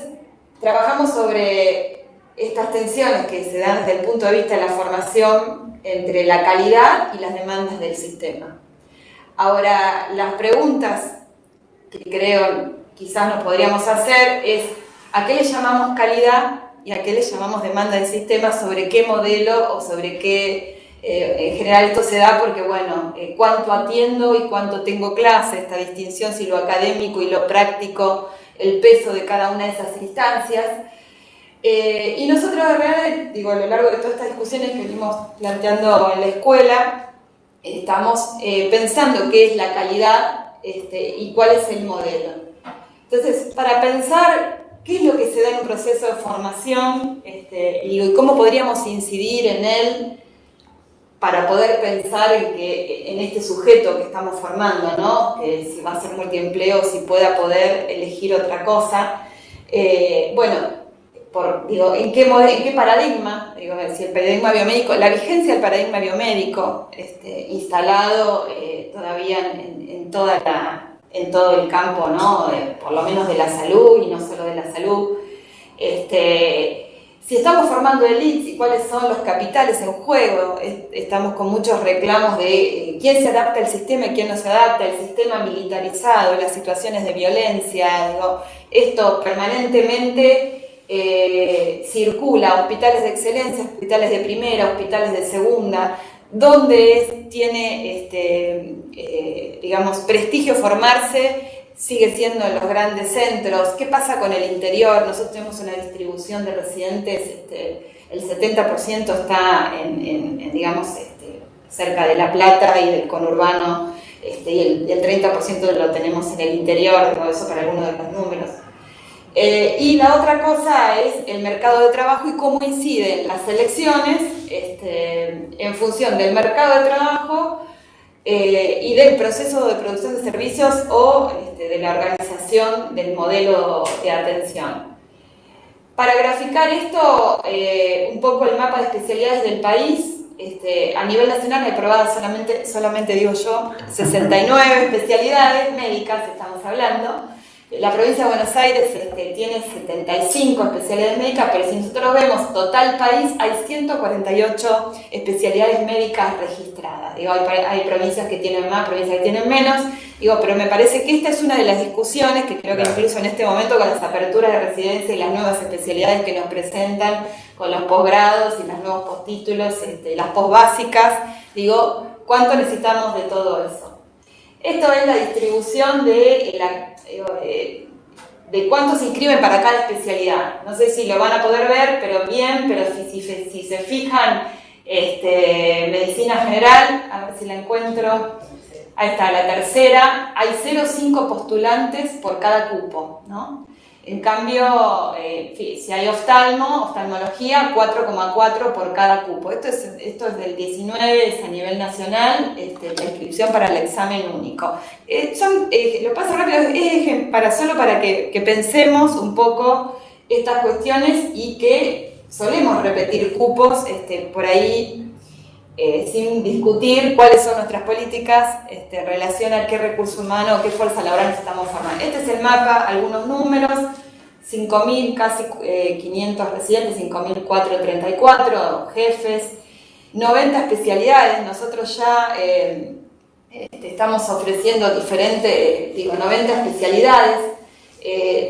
Speaker 4: trabajamos sobre estas tensiones que se dan desde el punto de vista de la formación entre la calidad y las demandas del sistema. Ahora, las preguntas que creo quizás nos podríamos hacer es ¿a qué le llamamos calidad y a qué le llamamos demanda del sistema? ¿Sobre qué modelo o sobre qué? En general esto se da porque, bueno, cuánto atiendo y cuánto tengo clase, esta distinción, si lo académico y lo práctico, el peso de cada una de esas instancias. Y nosotros, de verdad, digo, a lo largo de todas estas discusiones que venimos planteando en la escuela, estamos pensando qué es la calidad y cuál es el modelo. Entonces, para pensar qué es lo que se da en un proceso de formación y cómo podríamos incidir en él para poder pensar en este sujeto que estamos formando, ¿no? Que si va a ser multiempleo, si pueda poder elegir otra cosa. Bueno, ¿en qué paradigma? Digo, si el paradigma biomédico, la vigencia del paradigma biomédico instalado todavía en todo el campo, ¿no? Por lo menos de la salud, y no solo de la salud. Si estamos formando elites y cuáles son los capitales en juego, estamos con muchos reclamos de quién se adapta al sistema y quién no se adapta, el sistema militarizado, las situaciones de violencia, digo, esto permanentemente circula, hospitales de excelencia, hospitales de primera, hospitales de segunda, donde tiene digamos, prestigio formarse, sigue siendo en los grandes centros. ¿Qué pasa con el interior? Nosotros tenemos una distribución de residentes, el 70% está digamos, cerca de La Plata y del conurbano, y el 30% lo tenemos en el interior, ¿no? Eso para algunos de los números. Y la otra cosa es el mercado de trabajo y cómo inciden las elecciones en función del mercado de trabajo y del proceso de producción de servicios o de la organización del modelo de atención. Para graficar esto, un poco el mapa de especialidades del país, a nivel nacional hay aprobadas solamente digo yo, 69 especialidades médicas estamos hablando. La provincia de Buenos Aires tiene 75 especialidades médicas, pero si nosotros vemos total país, hay 148 especialidades médicas registradas. Digo, hay provincias que tienen más, provincias que tienen menos. Digo, pero me parece que esta es una de las discusiones que creo que incluso en este momento con las aperturas de residencia y las nuevas especialidades que nos presentan, con los posgrados y los nuevos postítulos, las posbásicas, digo, ¿cuánto necesitamos de todo eso? Esto es la distribución de cuántos se inscriben para cada especialidad. No sé si lo van a poder ver, pero bien, pero si se fijan, medicina general, a ver si la encuentro, ahí está, la tercera, hay 0,5 postulantes por cada cupo, ¿no? En cambio, si hay oftalmología, 4,4 por cada cupo. Esto es del 19, es a nivel nacional, la inscripción para el examen único. Lo paso rápido, solo para que pensemos un poco estas cuestiones y que solemos repetir cupos por ahí sin discutir cuáles son nuestras políticas en relación a qué recurso humano, qué fuerza laboral estamos formando. Este es el mapa, algunos números, 5.000, casi 500 residentes, 5.434 jefes, 90 especialidades. Nosotros ya estamos ofreciendo 90 especialidades.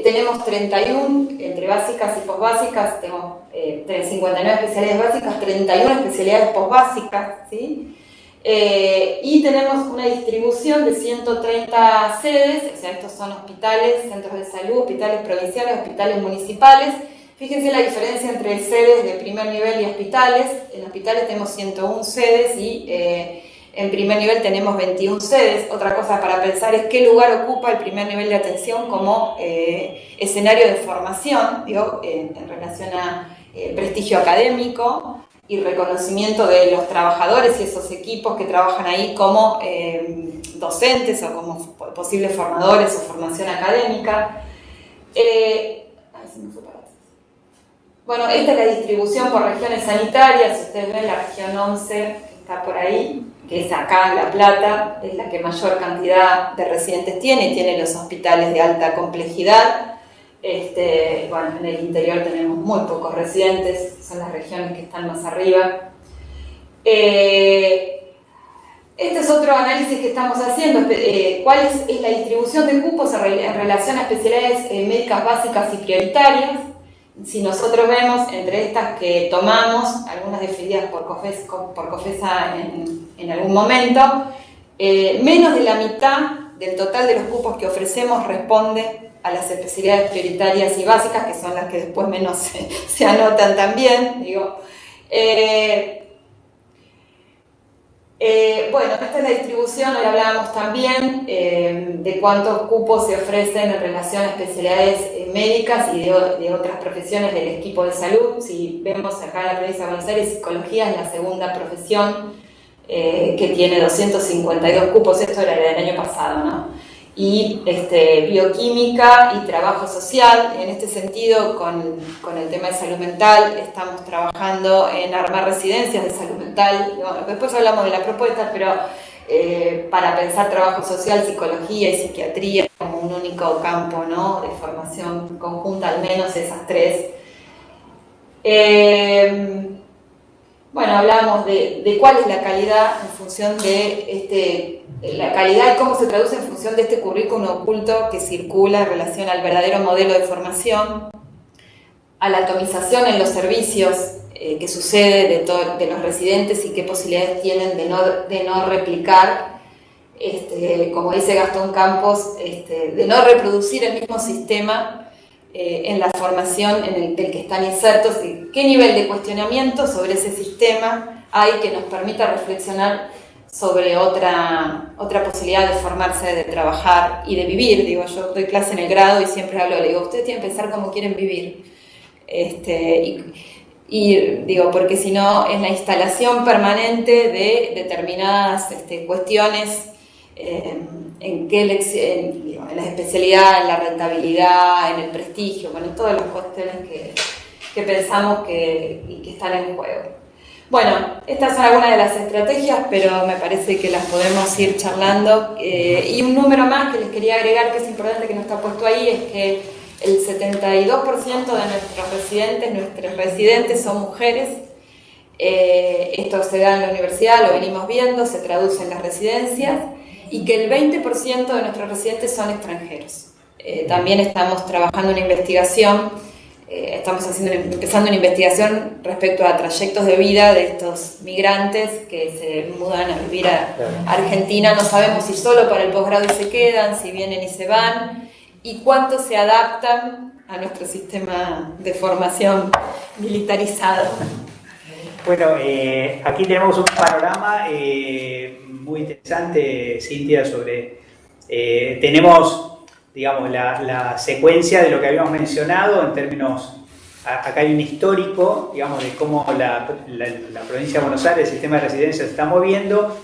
Speaker 4: Tenemos 31 entre básicas y posbásicas, tenemos 59 especialidades básicas, 31 especialidades posbásicas, ¿sí? Y tenemos una distribución de 130 sedes, o sea, estos son hospitales, centros de salud, hospitales provinciales, hospitales municipales. Fíjense la diferencia entre sedes de primer nivel y hospitales. En hospitales tenemos 101 sedes y en primer nivel tenemos 21 sedes. Otra cosa para pensar es qué lugar ocupa el primer nivel de atención como escenario de formación, digo, en relación a prestigio académico y reconocimiento de los trabajadores y esos equipos que trabajan ahí como docentes o como posibles formadores o formación académica. Bueno, esta es la distribución por regiones sanitarias. Si ustedes ven, la región 11 está por ahí, que es acá, La Plata, es la que mayor cantidad de residentes tiene los hospitales de alta complejidad. Bueno, en el interior tenemos muy pocos residentes, son las regiones que están más arriba. Este es otro análisis que estamos haciendo, cuál es la distribución de cupos en relación a especialidades médicas básicas y prioritarias. Si nosotros vemos entre estas que tomamos, algunas definidas por COFESA en algún momento, menos de la mitad del total de los cupos que ofrecemos responde a las especialidades prioritarias y básicas, que son las que después menos se anotan también, digo. Bueno, esta es la distribución, hoy hablábamos también de cuántos cupos se ofrecen en relación a especialidades médicas y de otras profesiones del equipo de salud. Si vemos acá en la provincia de Buenos Aires, psicología es la segunda profesión que tiene 252 cupos, esto era del año pasado, ¿no? Y bioquímica y trabajo social. En este sentido, con el tema de salud mental, estamos trabajando en armar residencias de salud mental. Bueno, después hablamos de la propuesta, pero para pensar trabajo social, psicología y psiquiatría como un único campo, ¿no?, de formación conjunta, al menos esas tres. Bueno, hablamos de cuál es la calidad en función de la calidad y cómo se traduce en función de este currículum oculto que circula en relación al verdadero modelo de formación, a la atomización en los servicios que sucede de los residentes y qué posibilidades tienen de no replicar, como dice Gastón Campos, de no reproducir el mismo sistema en la formación del que están insertos, y qué nivel de cuestionamiento sobre ese sistema hay que nos permita reflexionar sobre otra posibilidad de formarse, de trabajar y de vivir. Digo, yo doy clase en el grado y siempre hablo, le digo, ustedes tienen que pensar cómo quieren vivir. Y digo, porque si no es la instalación permanente de determinadas cuestiones en la especialidad, en la rentabilidad, en el prestigio, bueno, todas las cuestiones que pensamos que están en juego. Bueno, estas son algunas de las estrategias, pero me parece que las podemos ir charlando. Y un número más que les quería agregar, que es importante, que no está puesto ahí, es que el 72% de nuestros residentes son mujeres. Esto se da en la universidad, lo venimos viendo, se traduce en las residencias, y que el 20% de nuestros residentes son extranjeros. También estamos trabajando en investigación. Estamos empezando una investigación respecto a trayectos de vida de estos migrantes que se mudan a vivir a Argentina. No sabemos si solo para el posgrado y se quedan, si vienen y se van, y cuánto se adaptan a nuestro sistema de formación militarizado.
Speaker 1: Bueno, aquí tenemos un panorama muy interesante, Cintia, sobre... tenemos, digamos, la secuencia de lo que habíamos mencionado en términos, acá hay un histórico, digamos, de cómo la provincia de Buenos Aires, el sistema de residencia se está moviendo.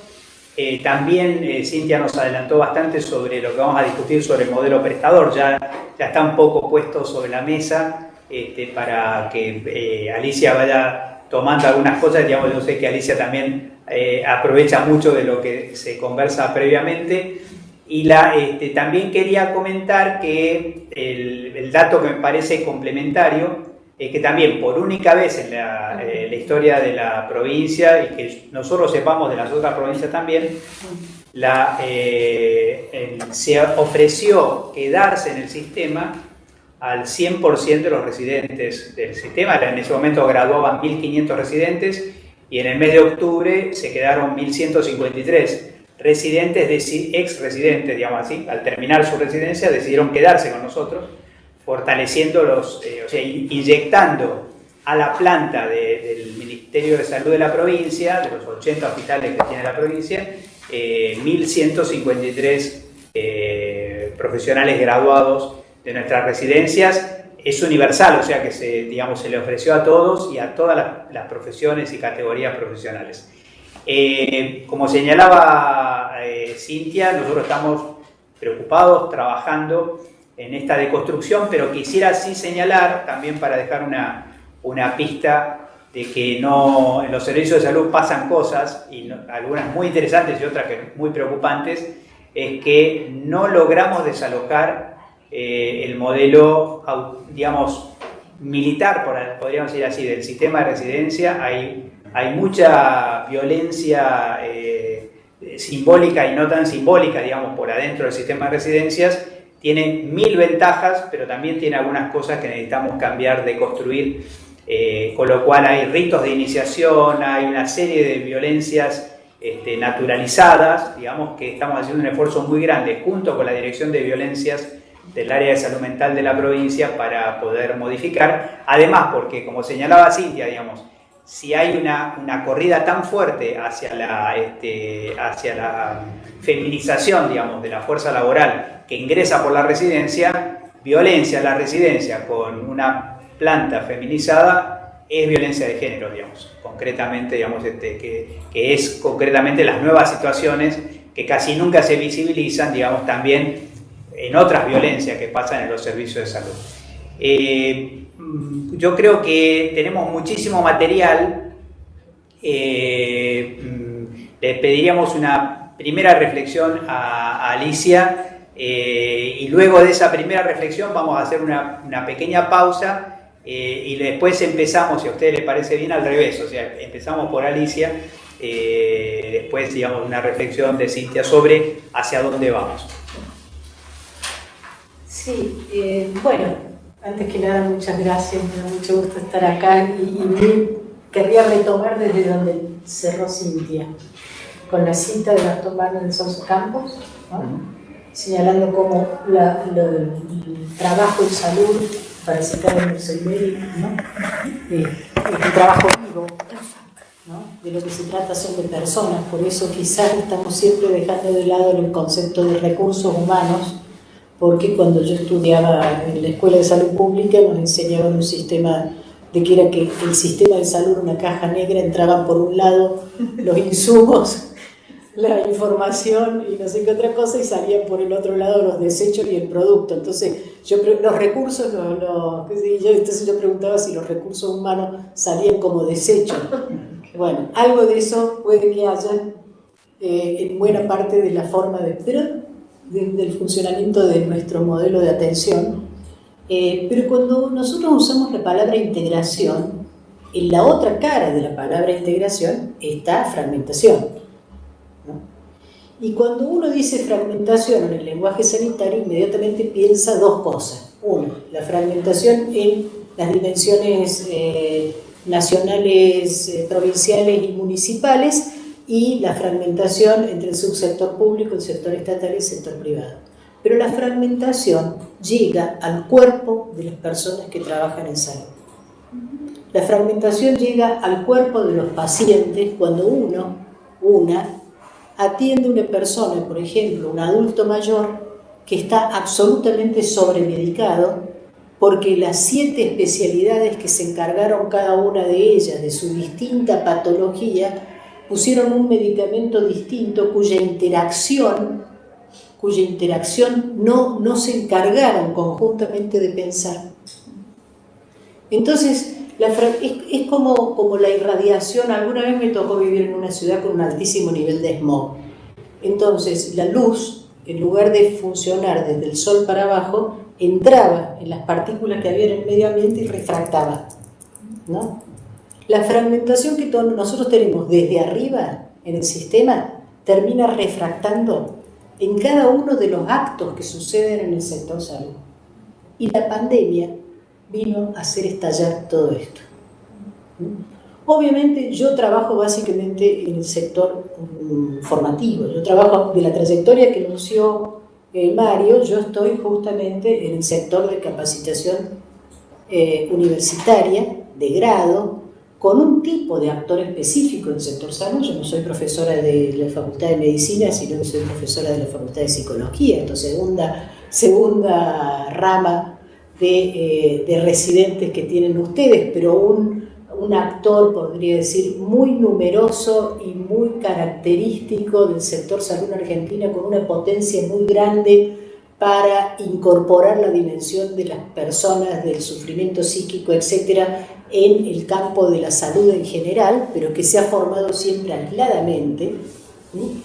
Speaker 1: También Cintia nos adelantó bastante sobre lo que vamos a discutir sobre el modelo prestador, ya está un poco puesto sobre la mesa para que Alicia vaya tomando algunas cosas. Digamos, yo sé que Alicia también aprovecha mucho de lo que se conversa previamente. Y también quería comentar que el dato que me parece complementario es que también por única vez en la historia de la provincia, y que nosotros sepamos de las otras provincias también, se ofreció quedarse en el sistema al 100% de los residentes del sistema. En ese momento graduaban 1.500 residentes y en el mes de octubre se quedaron 1.153 residentes, ex-residentes, digamos así, al terminar su residencia decidieron quedarse con nosotros, fortaleciendo o sea, inyectando a la planta del Ministerio de Salud de la provincia, de los 80 hospitales que tiene la provincia, 1.153 profesionales graduados de nuestras residencias. Es universal, o sea que se le ofreció a todos y a todas las profesiones y categorías profesionales. Como señalaba Cintia, nosotros estamos preocupados, trabajando en esta deconstrucción, pero quisiera sí señalar, también para dejar una pista de que en los servicios de salud pasan cosas, y algunas muy interesantes y otras que muy preocupantes, es que no logramos desalojar el modelo, digamos, militar, podríamos decir así, del sistema de residencia. Hay mucha violencia simbólica y no tan simbólica, digamos, por adentro del sistema de residencias. Tiene 1000 ventajas, pero también tiene algunas cosas que necesitamos cambiar, deconstruir, con lo cual hay ritos de iniciación, hay una serie de violencias naturalizadas, digamos, que estamos haciendo un esfuerzo muy grande junto con la Dirección de Violencias del área de salud mental de la provincia para poder modificar. Además, porque como señalaba Cintia, digamos, si hay una corrida tan fuerte hacia la feminización, digamos, de la fuerza laboral que ingresa por la residencia, violencia en la residencia con una planta feminizada es violencia de género, digamos, concretamente, digamos, que es concretamente las nuevas situaciones que casi nunca se visibilizan, digamos, también en otras violencias que pasan en los servicios de salud. Yo creo que tenemos muchísimo material. Le pediríamos una primera reflexión a Alicia, y luego de esa primera reflexión vamos a hacer una pequeña pausa, y después empezamos, si a ustedes les parece bien, al revés, o sea, empezamos por Alicia, después, digamos, una reflexión de Cintia sobre hacia dónde vamos.
Speaker 3: Sí, bueno, antes que nada, muchas gracias, me da mucho gusto estar acá y querría retomar desde donde cerró Cintia, con la cita de Gastón Barnett de Sousa Campos, ¿no? Señalando cómo el trabajo en salud, para citar a Mussolini, ¿no? Es un trabajo vivo, ¿no? De lo que se trata son de personas, por eso quizás estamos siempre dejando de lado el concepto de recursos humanos, porque cuando yo estudiaba en la Escuela de Salud Pública nos enseñaban un sistema de que era que el sistema de salud, una caja negra, entraban por un lado los insumos, la información y no sé qué otra cosa, y salían por el otro lado los desechos y el producto. Entonces, los recursos, entonces yo preguntaba si los recursos humanos salían como desechos. Bueno, algo de eso puede que haya en buena parte de la forma del funcionamiento de nuestro modelo de atención. Pero cuando nosotros usamos la palabra integración, en la otra cara de la palabra integración está fragmentación, ¿no? Y cuando uno dice fragmentación en el lenguaje sanitario, inmediatamente piensa dos cosas. Uno, la fragmentación en las dimensiones nacionales, provinciales y municipales, y la fragmentación entre el subsector público, el sector estatal y el sector privado. Pero la fragmentación llega al cuerpo de las personas que trabajan en salud. La fragmentación llega al cuerpo de los pacientes cuando una atiende a una persona, por ejemplo, un adulto mayor que está absolutamente sobremedicado porque las 7 especialidades que se encargaron cada una de ellas de su distinta patología pusieron un medicamento distinto cuya interacción no se encargaron conjuntamente de pensar. Entonces, es como la irradiación. Alguna vez me tocó vivir en una ciudad con un altísimo nivel de smog. Entonces, la luz, en lugar de funcionar desde el sol para abajo, entraba en las partículas que había en el medio ambiente y refractaba, ¿no? La fragmentación que todos nosotros tenemos desde arriba en el sistema termina refractando en cada uno de los actos que suceden en el sector salud. Y la pandemia vino a hacer estallar todo esto. Obviamente yo trabajo básicamente en el sector formativo. Yo trabajo de la trayectoria que anunció Mario, yo estoy justamente en el sector de capacitación universitaria, de grado, con un tipo de actor específico en el sector salud. Yo no soy profesora de la Facultad de Medicina, sino que soy profesora de la Facultad de Psicología, esto segunda rama de residentes que tienen ustedes, pero un actor, podría decir, muy numeroso y muy característico del sector salud en Argentina, con una potencia muy grande para incorporar la dimensión de las personas, del sufrimiento psíquico, etcétera, en el campo de la salud en general, pero que se ha formado siempre aisladamente, ¿sí?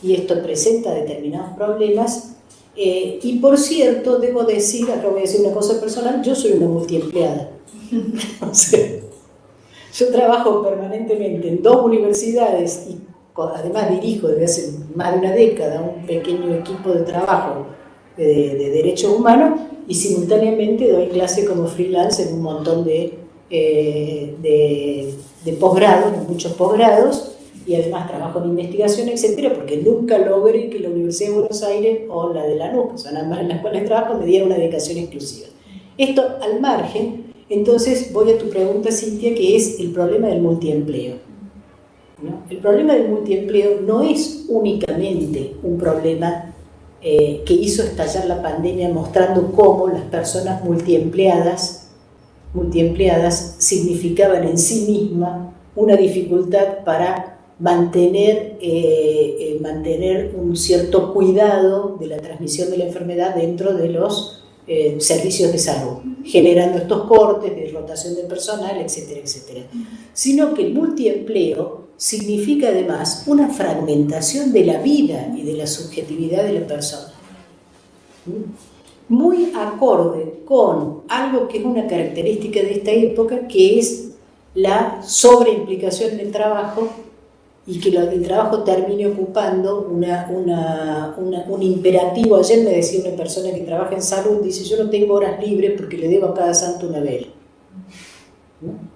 Speaker 3: Y esto presenta determinados problemas. Y por cierto, debo decir, acá voy a decir una cosa personal, yo soy una multiempleada. O sea, yo trabajo permanentemente en 2 universidades y además dirijo desde hace más de una década un pequeño equipo de trabajo de derechos humanos y simultáneamente doy clase como freelance en un montón de posgrados, en muchos posgrados, y además trabajo en investigación, etcétera, porque nunca logré que la Universidad de Buenos Aires o la de la NUC, que son ambas en las cuales trabajo, me diera una dedicación exclusiva. Esto al margen. Entonces voy a tu pregunta, Cintia, que es el problema del multiempleo, ¿no? El problema del multiempleo no es únicamente un problema que hizo estallar la pandemia, mostrando cómo las personas multiempleadas significaban en sí misma una dificultad para mantener un cierto cuidado de la transmisión de la enfermedad dentro de los servicios de salud, generando estos cortes de rotación de personal, etcétera, etcétera. Sino que el multiempleo significa además una fragmentación de la vida y de la subjetividad de la persona, muy acorde con algo que es una característica de esta época, que es la sobreimplicación en el trabajo, y que el trabajo termine ocupando un imperativo. Ayer me decía una persona que trabaja en salud, dice: yo no tengo horas libres porque le debo a cada santo una vela, ¿no?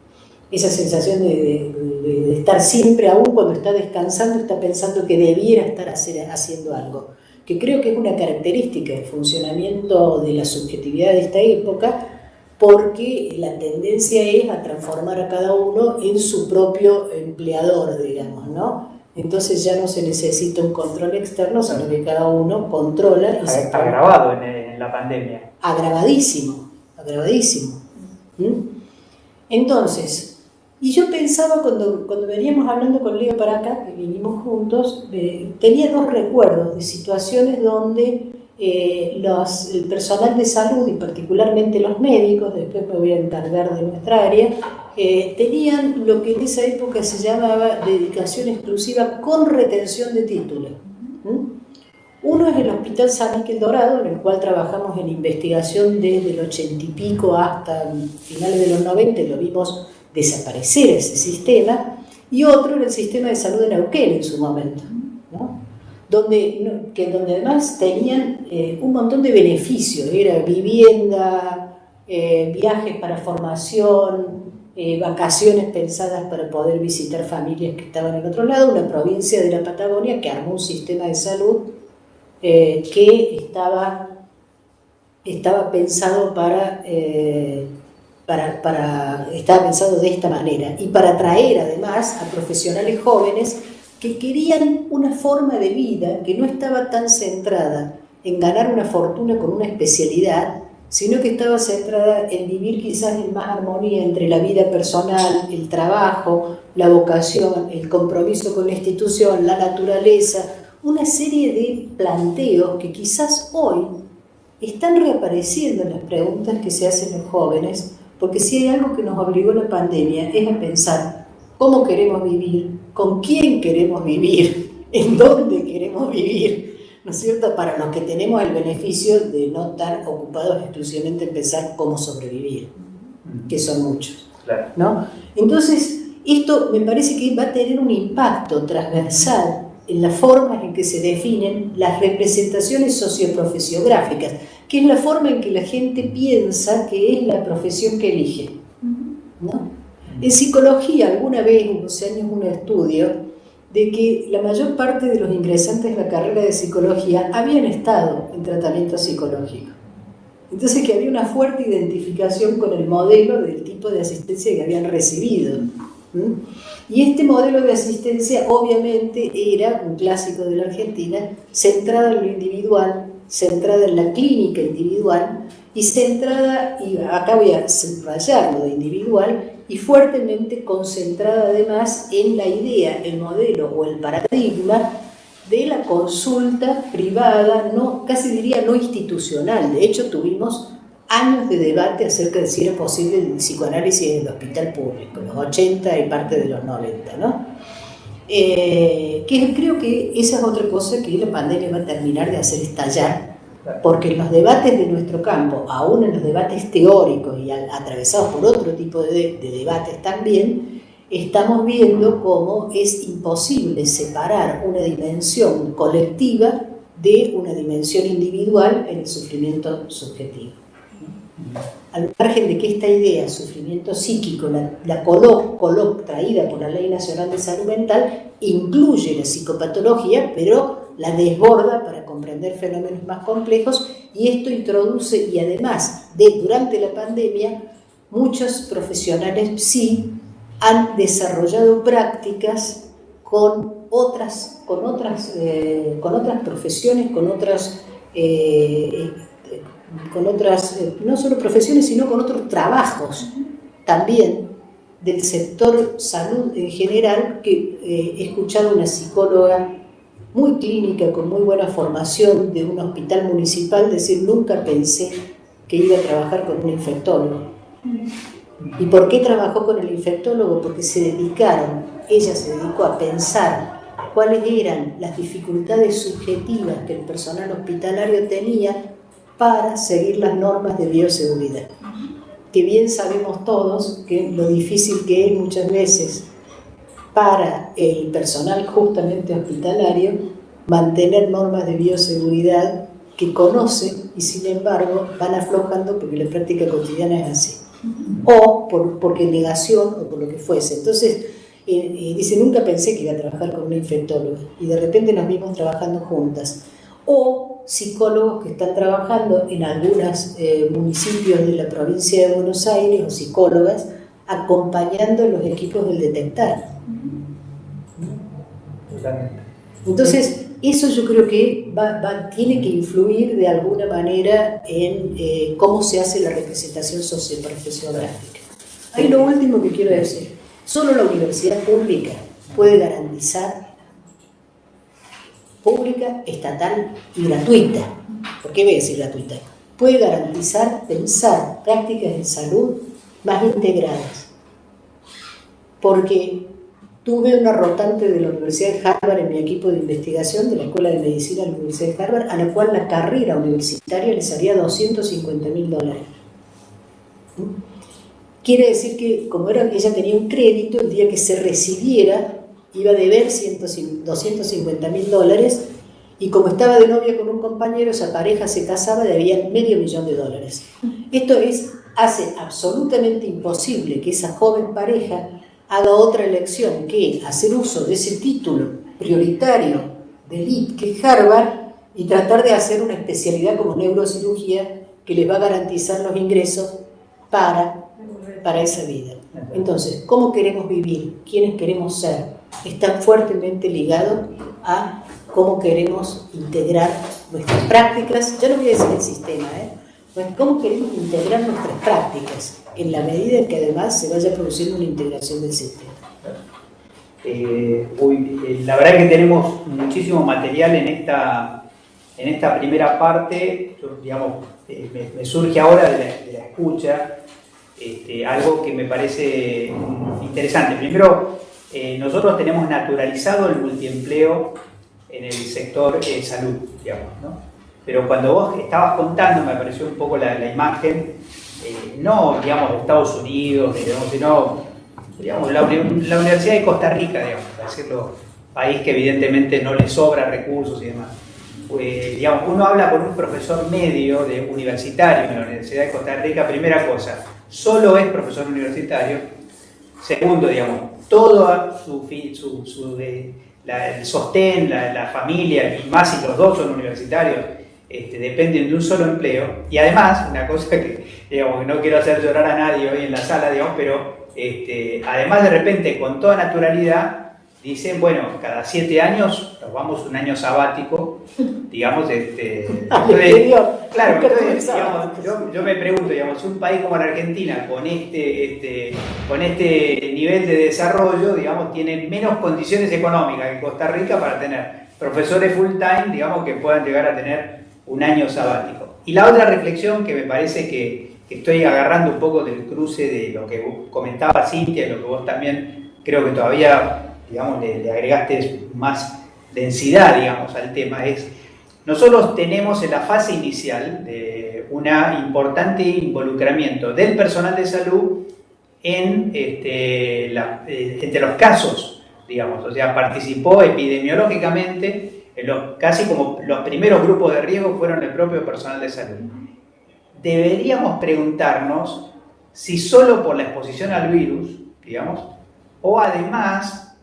Speaker 3: Esa sensación de estar siempre, aún cuando está descansando, está pensando que debiera estar haciendo algo, que creo que es una característica del funcionamiento de la subjetividad de esta época, porque la tendencia es a transformar a cada uno en su propio empleador, digamos, ¿no? Entonces ya no se necesita un control externo, sino que cada uno controla.
Speaker 1: Está agravado en la pandemia.
Speaker 3: Agravadísimo. Entonces, y yo pensaba cuando veníamos hablando con Leo para acá, que vinimos juntos, tenía 2 recuerdos de situaciones donde el personal de salud y particularmente los médicos, después me voy a encargar de nuestra área, tenían lo que en esa época se llamaba dedicación exclusiva con retención de título. Uno es el Hospital San Miguel Dorado, en el cual trabajamos en investigación desde el 80 y pico hasta finales de los 90, y lo vimos desaparecer ese sistema, y otro era el sistema de salud de Neuquén en su momento, ¿no? donde además tenían un montón de beneficios, era vivienda, viajes para formación, vacaciones pensadas para poder visitar familias que estaban en otro lado, una provincia de la Patagonia que armó un sistema de salud que estaba pensado estaba pensado de esta manera, y para atraer además a profesionales jóvenes que querían una forma de vida que no estaba tan centrada en ganar una fortuna con una especialidad, sino que estaba centrada en vivir quizás en más armonía entre la vida personal, el trabajo, la vocación, el compromiso con la institución, la naturaleza, una serie de planteos que quizás hoy están reapareciendo en las preguntas que se hacen los jóvenes, porque si hay algo que nos obligó la pandemia es a pensar cómo queremos vivir, con quién queremos vivir, en dónde queremos vivir, ¿no es cierto? Para los que tenemos el beneficio de no estar ocupados exclusivamente en pensar cómo sobrevivir, que son muchos, ¿no? Entonces, esto me parece que va a tener un impacto transversal en las formas en que se definen las representaciones socioprofesiográficas, que es la forma en que la gente piensa que es la profesión que elige, ¿no? En psicología, alguna vez, en los años, un estudio de que la mayor parte de los ingresantes de la carrera de psicología habían estado en tratamiento psicológico. Entonces, que había una fuerte identificación con el modelo del tipo de asistencia que habían recibido. Y este modelo de asistencia, obviamente, era un clásico de la Argentina, centrada en lo individual, centrada en la clínica individual, y centrada, y acá voy a subrayar lo de individual, y fuertemente concentrada además en la idea, el modelo o el paradigma de la consulta privada, no, casi diría no institucional. De hecho, tuvimos años de debate acerca de si era posible el psicoanálisis en el hospital público, los 80 y parte de los 90, ¿no? Que creo que esa es otra cosa que la pandemia va a terminar de hacer estallar, porque en los debates de nuestro campo, aún en los debates teóricos y atravesados por otro tipo de debates también, estamos viendo cómo es imposible separar una dimensión colectiva de una dimensión individual en el sufrimiento subjetivo. Al margen de que esta idea, sufrimiento psíquico, la traída por la Ley Nacional de Salud Mental, incluye la psicopatología, pero la desborda para comprender fenómenos más complejos, y esto introduce, y además, durante la pandemia, muchos profesionales sí han desarrollado prácticas con otras profesiones, con otras no solo profesiones, sino con otros trabajos también del sector salud en general, que he escuchado una psicóloga muy clínica, con muy buena formación de un hospital municipal, decir: nunca pensé que iba a trabajar con un infectólogo. ¿Y por qué trabajó con el infectólogo? Porque ella se dedicó a pensar cuáles eran las dificultades subjetivas que el personal hospitalario tenía para seguir las normas de bioseguridad. Que bien sabemos todos que lo difícil que es muchas veces para el personal justamente hospitalario mantener normas de bioseguridad que conocen y sin embargo van aflojando porque la práctica cotidiana es así. O porque negación o por lo que fuese. Entonces, dice: nunca pensé que iba a trabajar con una infectóloga, y de repente nos vimos trabajando juntas. O psicólogos que están trabajando en algunos municipios de la provincia de Buenos Aires, o psicólogas acompañando a los equipos del Detectar. Entonces, eso yo creo que tiene que influir de alguna manera en cómo se hace la representación socioprofesionográfica. Ahí lo último que quiero decir: solo la universidad pública puede garantizar, pública, estatal y gratuita, ¿Por qué voy a decir gratuita? Puede garantizar pensar prácticas de salud más integradas. Porque tuve una rotante de la Universidad de Harvard en mi equipo de investigación de la Escuela de Medicina de la Universidad de Harvard, a la cual la carrera universitaria le salía $250.000. Quiere decir que, como ella tenía un crédito, el día que se recibiera iba a deber $250.000, y como estaba de novia con un compañero, esa pareja se casaba y debían $500.000. Esto hace absolutamente imposible que esa joven pareja haga otra elección que hacer uso de ese título prioritario de elite que es Harvard y tratar de hacer una especialidad como neurocirugía que les va a garantizar los ingresos para esa vida. Entonces, ¿cómo queremos vivir? ¿Quiénes queremos ser? Está fuertemente ligado a cómo queremos integrar nuestras prácticas. Ya no voy a decir el sistema, cómo queremos integrar nuestras prácticas en la medida en que además se vaya produciendo una integración del sistema.
Speaker 1: La verdad es que tenemos muchísimo material en esta primera parte. Digamos, me surge ahora de la escucha algo que me parece interesante. Primero, nosotros tenemos naturalizado el multiempleo en el sector salud, digamos, ¿no? Pero cuando vos estabas contando, me apareció un poco la imagen, no, digamos, de Estados Unidos, sino, digamos, la Universidad de Costa Rica, digamos, para decirlo, país que evidentemente no le sobra recursos y demás. Digamos, uno habla con un profesor medio universitario en la Universidad de Costa Rica, primera cosa, solo es profesor universitario. Segundo, digamos, todo el sostén, la familia, y más si los dos son universitarios, dependen de un solo empleo. Y además, una cosa que, digamos, no quiero hacer llorar a nadie hoy en la sala, digamos, pero además de repente, con toda naturalidad, dicen, bueno, cada 7 años nos vamos un año sabático, digamos, entonces, claro, entonces, digamos, yo me pregunto, digamos, un país como la Argentina, con este nivel de desarrollo, digamos, tiene menos condiciones económicas que Costa Rica para tener profesores full time, digamos, que puedan llegar a tener un año sabático. Y la otra reflexión que me parece que estoy agarrando un poco del cruce de lo que comentaba Cintia, y lo que vos también creo que todavía, digamos, le agregaste más densidad, digamos, al tema, es nosotros tenemos en la fase inicial de un importante involucramiento del personal de salud entre los casos, digamos, o sea, participó epidemiológicamente, casi como los primeros grupos de riesgo fueron el propio personal de salud. Deberíamos preguntarnos si solo por la exposición al virus, digamos, o además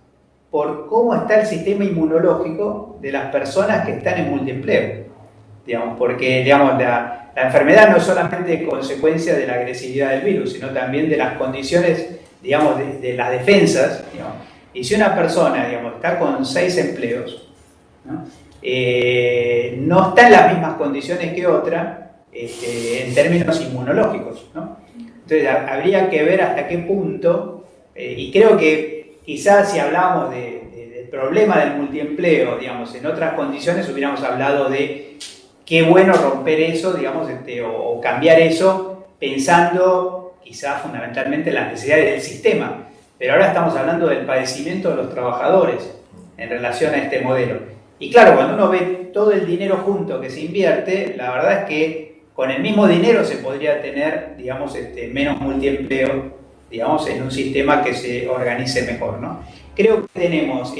Speaker 1: por cómo está el sistema inmunológico de las personas que están en multiempleo, digamos, porque, digamos, la enfermedad no es solamente consecuencia de la agresividad del virus, sino también de las condiciones, digamos, de las defensas, digamos. Y si una persona, digamos, está con 6 empleos, ¿no? No está en las mismas condiciones que otra en términos inmunológicos, ¿no? Entonces habría que ver hasta qué punto, y creo que quizás si hablamos del problema del multiempleo, digamos, en otras condiciones hubiéramos hablado de qué bueno romper eso, digamos, o cambiar eso, pensando quizás fundamentalmente en las necesidades del sistema. Pero ahora estamos hablando del padecimiento de los trabajadores en relación a este modelo. Y claro, cuando uno ve todo el dinero junto que se invierte, la verdad es que con el mismo dinero se podría tener, digamos, menos multiempleo, digamos, en un sistema que se organice mejor, ¿no? Creo que tenemos,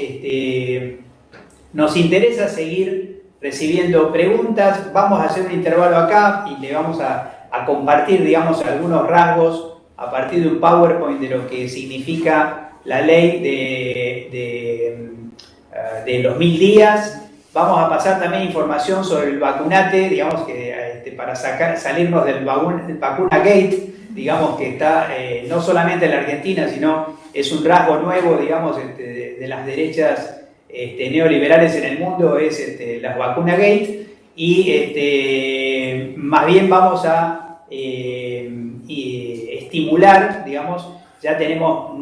Speaker 1: nos interesa seguir recibiendo preguntas. Vamos a hacer un intervalo acá y le vamos a compartir, digamos, algunos rasgos a partir de un PowerPoint de lo que significa la ley de los 1000 días. Vamos a pasar también información sobre el vacunate, digamos, que para salirnos del vacuna gate, digamos, que está no solamente en la Argentina, sino es un rasgo nuevo, digamos, de las derechas neoliberales en el mundo, es la vacuna gate, y más bien vamos a estimular, digamos, ya tenemos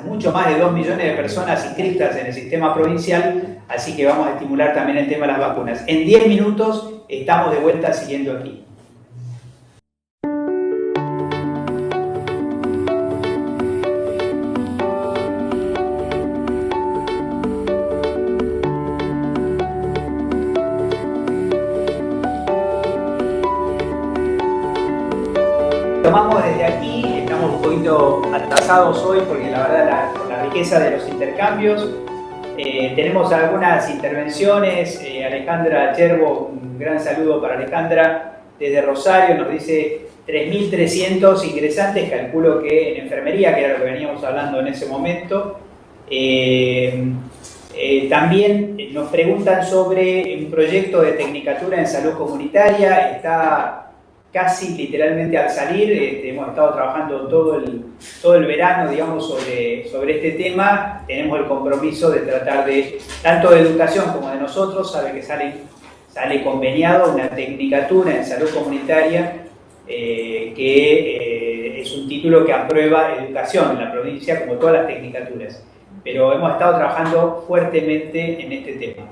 Speaker 1: mucho más de 2 millones de personas inscritas en el sistema provincial, así que vamos a estimular también el tema de las vacunas. En 10 minutos estamos de vuelta siguiendo aquí. Tomamos desde aquí, estamos un poquito atrasados hoy porque la verdad por la riqueza de los intercambios. Tenemos algunas intervenciones. Alejandra Cherbo, un gran saludo para Alejandra desde Rosario, nos dice 3.300 ingresantes, calculo que en enfermería, que era lo que veníamos hablando en ese momento. También nos preguntan sobre un proyecto de tecnicatura en salud comunitaria. Está casi literalmente al salir. Hemos estado trabajando todo el verano, digamos, sobre este tema. Tenemos el compromiso de tratar de, tanto de educación como de nosotros, sabe que sale conveniado una tecnicatura en salud comunitaria, que es un título que aprueba educación en la provincia, como todas las tecnicaturas. Pero hemos estado trabajando fuertemente en este tema.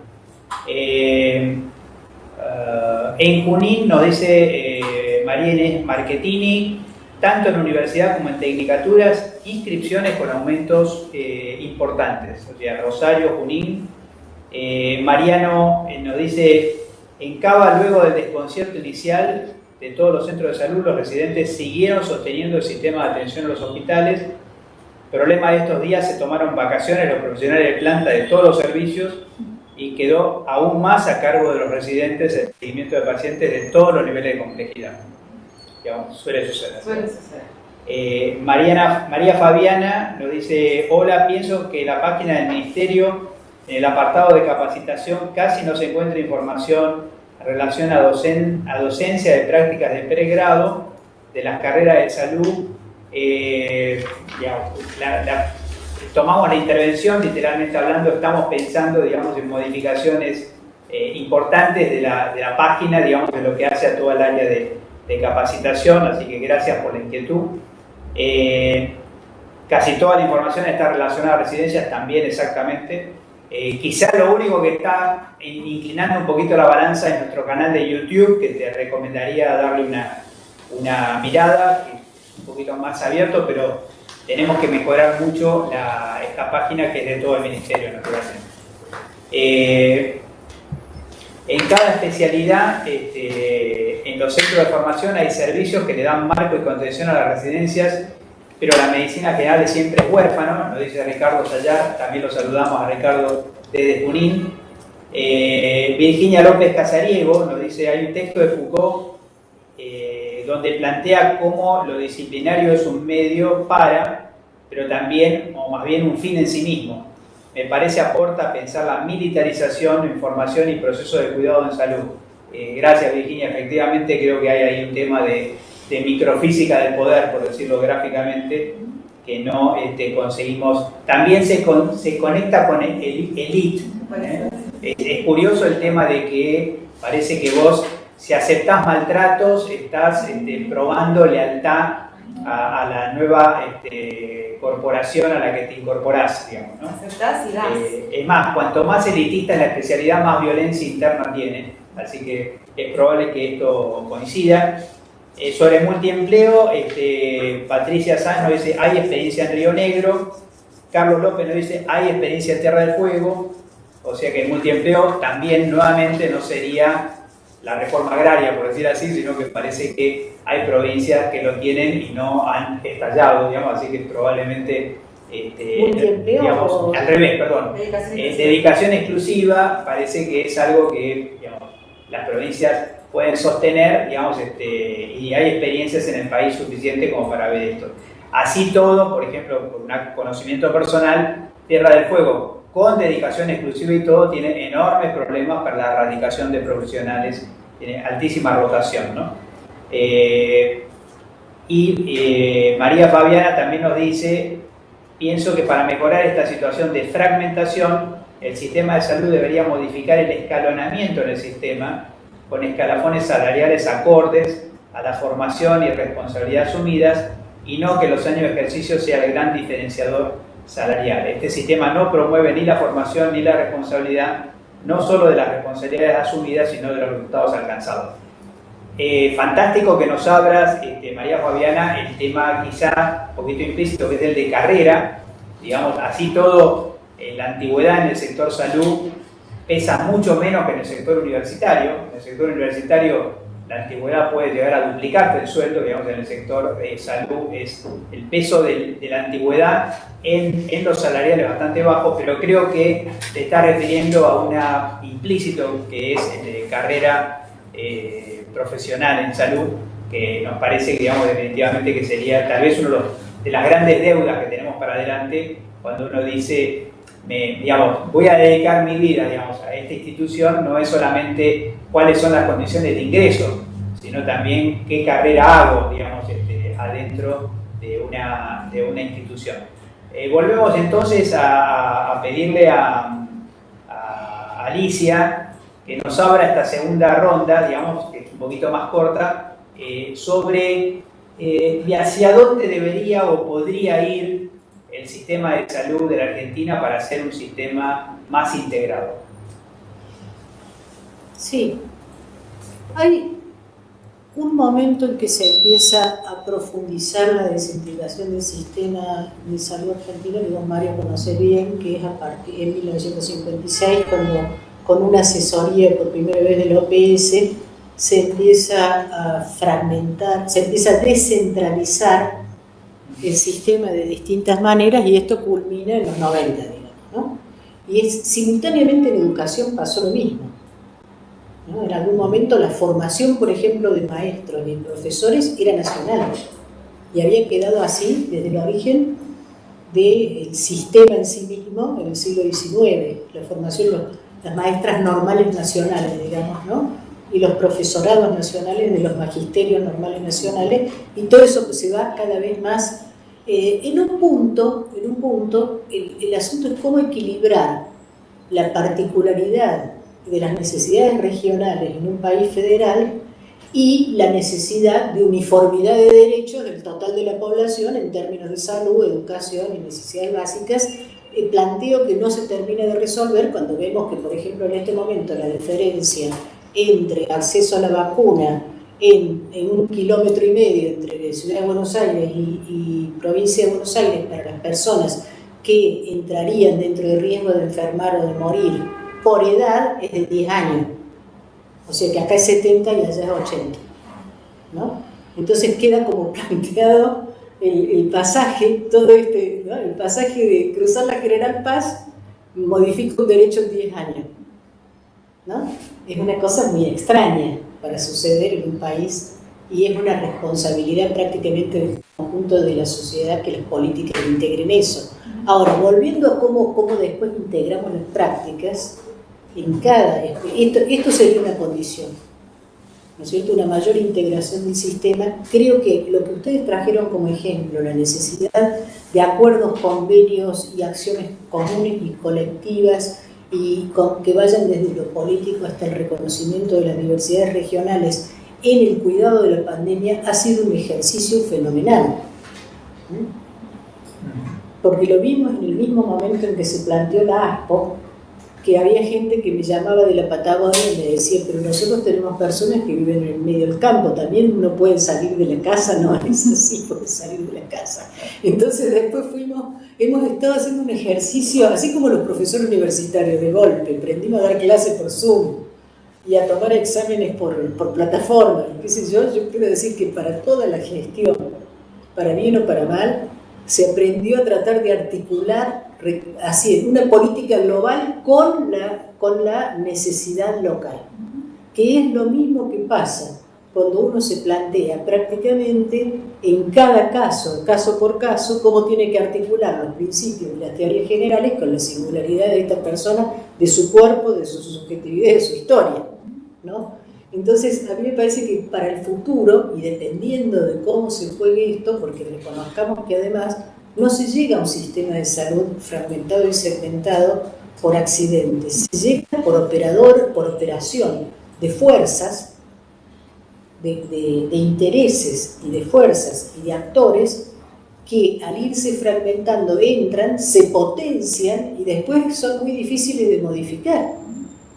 Speaker 1: En Junín nos dice María Inés Marchettini, tanto en universidad como en tecnicaturas, inscripciones con aumentos importantes. O sea, Rosario, Junín. Mariano nos dice, en Cava, luego del desconcierto inicial de todos los centros de salud, los residentes siguieron sosteniendo el sistema de atención a los hospitales. Problema de estos días, se tomaron vacaciones los profesionales de planta de todos los servicios y quedó aún más a cargo de los residentes el seguimiento de pacientes de todos los niveles de complejidad. Digamos, suele suceder. María Fabiana nos dice, hola, pienso que la página del Ministerio, en el apartado de capacitación, casi no se encuentra información en relación a docencia de prácticas de pregrado de las carreras de salud. Tomamos la intervención, literalmente hablando, estamos pensando, digamos, en modificaciones importantes de la página, digamos, de lo que hace a toda el área de capacitación, así que gracias por la inquietud. Casi toda la información está relacionada a residencias también, exactamente. Quizás lo único que está inclinando un poquito la balanza es nuestro canal de YouTube, que te recomendaría darle una mirada, que es un poquito más abierto, pero tenemos que mejorar mucho esta página, que es de todo el Ministerio, naturalmente. En cada especialidad, en los centros de formación hay servicios que le dan marco y contención a las residencias, pero la medicina general siempre es huérfano, nos dice Ricardo Sayar, también lo saludamos a Ricardo desde Junín. Virginia López Casariego nos dice, hay un texto de Foucault donde plantea cómo lo disciplinario es un medio para, pero también, o más bien un fin en sí mismo. Me parece aporta a pensar la militarización, información y proceso de cuidado en salud. Gracias, Virginia. Efectivamente, creo que hay ahí un tema de microfísica del poder, por decirlo gráficamente, que no conseguimos. También se conecta con el elite. Es curioso el tema de que parece que vos, si aceptás maltratos, estás probando lealtad a la nueva corporación a la que te incorporás, digamos, ¿no?
Speaker 4: Aceptás y das.
Speaker 1: Es más, cuanto más elitista es la especialidad, más violencia interna tiene. Así que es probable que esto coincida. Sobre multiempleo, Patricia Sáenz nos dice, hay experiencia en Río Negro. Carlos López nos dice, hay experiencia en Tierra del Fuego. O sea que el multiempleo también nuevamente no sería la reforma agraria, por decir así, sino que parece que hay provincias que lo tienen y no han estallado, digamos, así que probablemente, digamos, al revés, perdón, dedicación exclusiva parece que es algo que, digamos, las provincias pueden sostener, digamos, y hay experiencias en el país suficiente como para ver esto. Así todo, por ejemplo, por un conocimiento personal, Tierra del Fuego, con dedicación exclusiva y todo, tiene enormes problemas para la erradicación de profesionales, tiene altísima rotación, ¿no? María Fabiana también nos dice, pienso que para mejorar esta situación de fragmentación, el sistema de salud debería modificar el escalonamiento en el sistema, con escalafones salariales acordes a la formación y responsabilidad asumidas, y no que los años de ejercicio sea el gran diferenciador salarial. Este sistema no promueve ni la formación ni la responsabilidad, no solo de las responsabilidades asumidas, sino de los resultados alcanzados. Fantástico que nos abras, María Fabiana, el tema quizá un poquito implícito, que es el de carrera. Digamos, así todo, la antigüedad en el sector salud pesa mucho menos que en el sector universitario. En el sector universitario la antigüedad puede llegar a duplicarte el sueldo, digamos, en el sector de salud es el peso de la antigüedad en los salariales bastante bajo, pero creo que te está refiriendo a una implícito que es el de carrera profesional en salud, que nos parece, digamos, definitivamente que sería tal vez uno de las grandes deudas que tenemos para adelante cuando uno dice, digamos, voy a dedicar mi vida, digamos, a esta institución. No es solamente cuáles son las condiciones de ingreso, sino también qué carrera hago, digamos, adentro de una institución. Volvemos entonces a pedirle a Alicia que nos abra esta segunda ronda, digamos, que es un poquito más corta, sobre hacia dónde debería o podría ir el sistema de salud de la Argentina para ser un sistema más integrado.
Speaker 3: Sí, hay un momento en que se empieza a profundizar la desintegración del sistema de salud argentino, que vos, Mario, conocés bien, que es a partir de 1956, cuando con una asesoría por primera vez del OPS se empieza a fragmentar, se empieza a descentralizar el sistema de distintas maneras, y esto culmina en los 90, digamos, ¿no? Y simultáneamente en educación pasó lo mismo, ¿no? En algún momento la formación, por ejemplo, de maestros y profesores era nacional, y había quedado así desde el origen del sistema en sí mismo en el siglo XIX, la formación, las maestras normales nacionales, digamos, ¿no? Y los profesorados nacionales de los magisterios normales nacionales, y todo eso se va cada vez más. En un punto, el asunto es cómo equilibrar la particularidad de las necesidades regionales en un país federal y la necesidad de uniformidad de derechos del total de la población en términos de salud, educación y necesidades básicas. El planteo que no se termina de resolver cuando vemos que, por ejemplo, en este momento la diferencia entre acceso a la vacuna en 1,5 kilómetros entre Ciudad de Buenos Aires y Provincia de Buenos Aires para las personas que entrarían dentro del riesgo de enfermar o de morir por edad es de 10 años. O sea que acá es 70 y allá es 80, ¿no? Entonces queda como planteado el pasaje, todo ¿no? El pasaje de cruzar la General Paz modifica un derecho en 10 años, ¿no? Es una cosa muy extraña para suceder en un país, y es una responsabilidad prácticamente del conjunto de la sociedad que las políticas integren eso. Ahora, volviendo a cómo después integramos las prácticas, esto sería una condición, ¿no es cierto? Una mayor integración del sistema. Creo que lo que ustedes trajeron como ejemplo, la necesidad de acuerdos, convenios y acciones comunes y colectivas, y que vayan desde lo político hasta el reconocimiento de las diversidades regionales en el cuidado de la pandemia, ha sido un ejercicio fenomenal. Porque lo vimos en el mismo momento en que se planteó la ASPO, que había gente que me llamaba de la Patagonia y me decía, pero nosotros tenemos personas que viven en el medio del campo, también no pueden salir de la casa. No es así, pueden salir de la casa. Entonces después hemos estado haciendo un ejercicio, así como los profesores universitarios, de golpe, aprendimos a dar clases por Zoom y a tomar exámenes por plataforma, qué sé yo quiero decir que para toda la gestión, para bien o para mal, se aprendió a tratar de articular así una política global con la necesidad local, que es lo mismo que pasa cuando uno se plantea prácticamente en cada caso por caso, cómo tiene que articular los principios y las teorías generales con la singularidad de esta persona, de su cuerpo, de su subjetividad, de su historia, ¿no? Entonces, a mí me parece que para el futuro, y dependiendo de cómo se juegue esto, porque reconozcamos que además no se llega a un sistema de salud fragmentado y segmentado por accidente, se llega por operación de fuerzas, de intereses y de fuerzas y de actores que al irse fragmentando entran, se potencian y después son muy difíciles de modificar.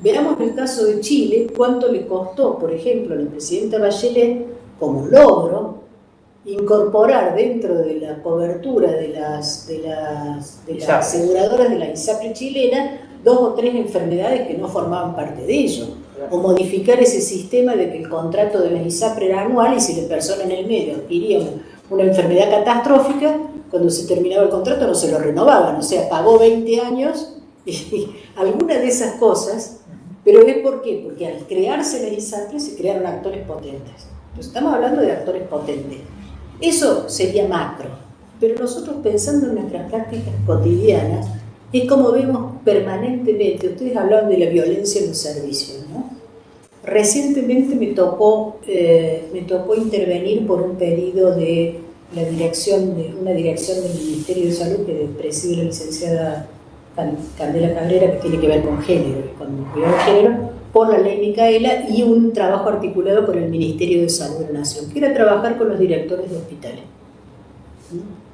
Speaker 3: Veamos el caso de Chile, cuánto le costó, por ejemplo, a la presidenta Bachelet, como logro, incorporar dentro de la cobertura de las aseguradoras de la ISAPRE chilena 2 o 3 enfermedades que no formaban parte de ello. O modificar ese sistema de que el contrato de la ISAPRE era anual y si la persona en el medio adquiría una enfermedad catastrófica, cuando se terminaba el contrato no se lo renovaban, o sea, pagó 20 años y alguna de esas cosas, pero ¿es por qué? Porque al crearse la ISAPRE se crearon actores potentes. Entonces, estamos hablando de actores potentes. Eso sería macro, pero nosotros pensando en nuestras prácticas cotidianas, es como vemos permanentemente. Ustedes hablaban de la violencia en los servicios, ¿no? Recientemente me tocó intervenir por un pedido de una dirección del Ministerio de Salud que preside la licenciada Candela Cabrera, que tiene que ver con género, con cuidado de género, por la ley Micaela, y un trabajo articulado por el Ministerio de Salud de la Nación, que era trabajar con los directores de hospitales,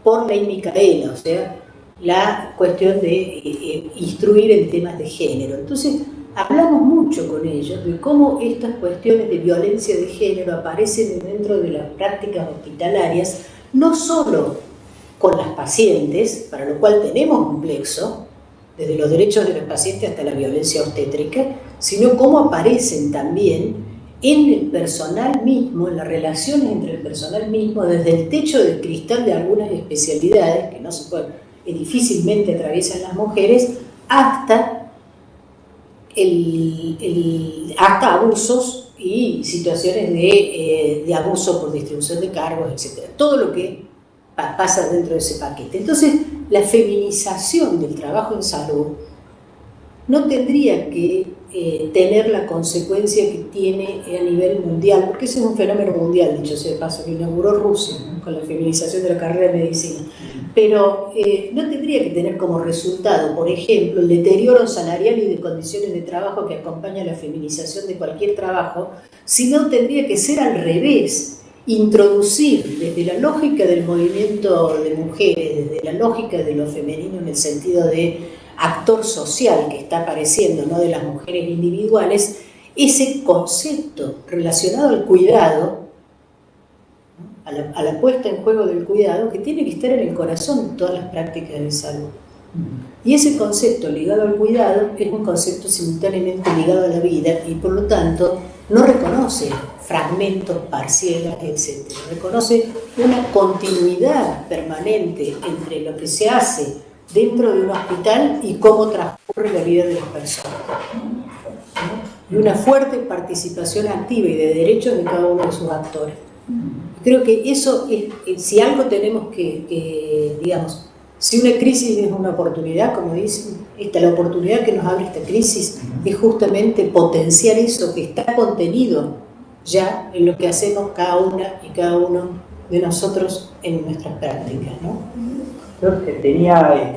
Speaker 3: por ley Micaela, o sea, la cuestión de instruir en temas de género. Entonces, hablamos mucho con ellos de cómo estas cuestiones de violencia de género aparecen dentro de las prácticas hospitalarias, no solo con las pacientes, para lo cual tenemos un plexo, desde los derechos de los pacientes hasta la violencia obstétrica, sino cómo aparecen también en el personal mismo, en las relaciones entre el personal mismo, desde el techo de cristal de algunas especialidades que no se pueden, difícilmente atraviesan las mujeres, hasta abusos y situaciones de abuso por distribución de cargos, etc. Todo lo que pasa dentro de ese paquete. Entonces, la feminización del trabajo en salud no tendría que tener la consecuencia que tiene a nivel mundial, porque ese es un fenómeno mundial, dicho sea de paso, que inauguró Rusia, ¿no?, con la feminización de la carrera de medicina. Pero no tendría que tener como resultado, por ejemplo, el deterioro salarial y de condiciones de trabajo que acompaña a la feminización de cualquier trabajo, sino tendría que ser al revés, introducir desde la lógica del movimiento de mujeres, desde la lógica de lo femenino en el sentido de actor social que está apareciendo, no de las mujeres individuales, ese concepto relacionado al cuidado, a la puesta en juego del cuidado, que tiene que estar en el corazón de todas las prácticas de salud. Y ese concepto ligado al cuidado es un concepto simultáneamente ligado a la vida y por lo tanto no reconoce fragmentos, parcelas, etc. Reconoce una continuidad permanente entre lo que se hace dentro de un hospital y cómo transcurre la vida de las personas, ¿no? Y una fuerte participación activa y de derechos de cada uno de sus actores. Creo que eso es, si algo tenemos que digamos, si una crisis es una oportunidad, como dicen, la oportunidad que nos abre esta crisis es justamente potenciar eso que está contenido ya en lo que hacemos cada una y cada uno de nosotros en nuestras prácticas, ¿no?
Speaker 1: Yo tenía,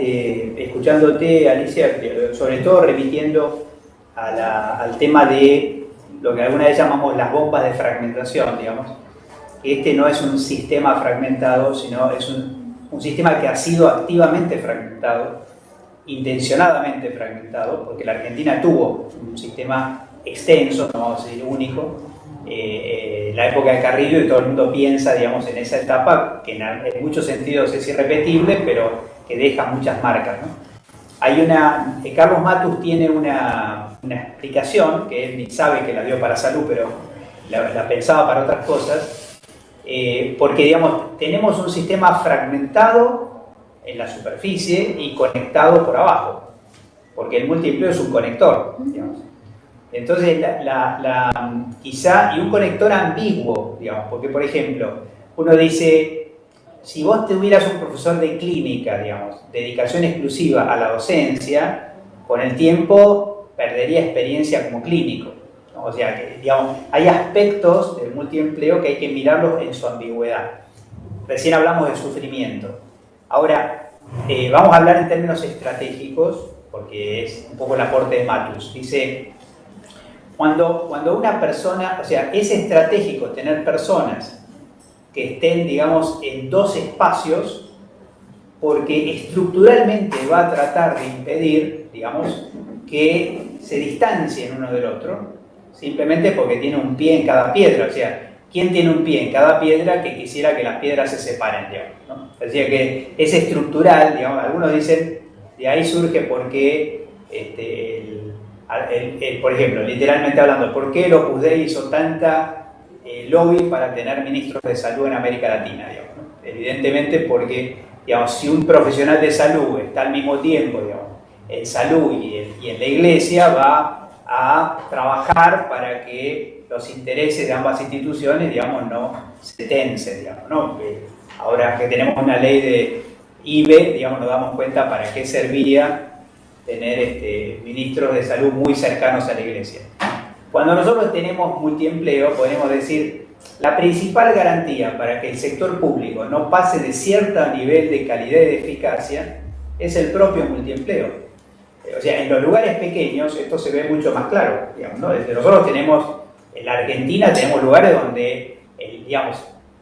Speaker 1: escuchándote, Alicia, sobre todo remitiendo al tema de lo que alguna vez llamamos las bombas de fragmentación, digamos. Este no es un sistema fragmentado, sino es un sistema que ha sido activamente fragmentado, intencionadamente fragmentado, porque la Argentina tuvo un sistema extenso, no vamos a decir único, la época de Carrillo, y todo el mundo piensa, digamos, en esa etapa que en muchos sentidos es irrepetible, pero que deja muchas marcas, ¿no? Carlos Matus tiene una explicación, que él sabe que la dio para salud, pero la pensaba para otras cosas, porque, digamos, tenemos un sistema fragmentado en la superficie y conectado por abajo, porque el multiempleo es un conector, digamos. Entonces, quizá, y un conector ambiguo, digamos, porque, por ejemplo, uno dice, si vos tuvieras un profesor de clínica, digamos, dedicación exclusiva a la docencia, con el tiempo perdería experiencia como clínico, ¿no? O sea, que, digamos, hay aspectos del multiempleo que hay que mirarlos en su ambigüedad. Recién hablamos de sufrimiento. Ahora, vamos a hablar en términos estratégicos, porque es un poco el aporte de Matus. Dice, cuando una persona, o sea, es estratégico tener personas que estén, digamos, en dos espacios, porque estructuralmente va a tratar de impedir, digamos, que se distancien uno del otro, simplemente porque tiene un pie en cada piedra. O sea, ¿quién tiene un pie en cada piedra que quisiera que las piedras se separen, digamos, ¿no? O sea que es estructural, digamos, algunos dicen, de ahí surge porque, por ejemplo, literalmente hablando, ¿por qué el Opus Dei hizo tanta lobby para tener ministros de salud en América Latina, digamos, ¿no? Evidentemente porque, digamos, si un profesional de salud está al mismo tiempo, digamos, en salud y en la iglesia, va a trabajar para que los intereses de ambas instituciones, digamos, no se tensen, digamos, ¿no? Ahora que tenemos una ley de IBE, digamos, nos damos cuenta para qué servía tener ministros de salud muy cercanos a la iglesia. Cuando nosotros tenemos multiempleo, podemos decir, la principal garantía para que el sector público no pase de cierto nivel de calidad y de eficacia es el propio multiempleo. O sea, en los lugares pequeños esto se ve mucho más claro, digamos, ¿no? Desde nosotros tenemos, en la Argentina tenemos lugares donde,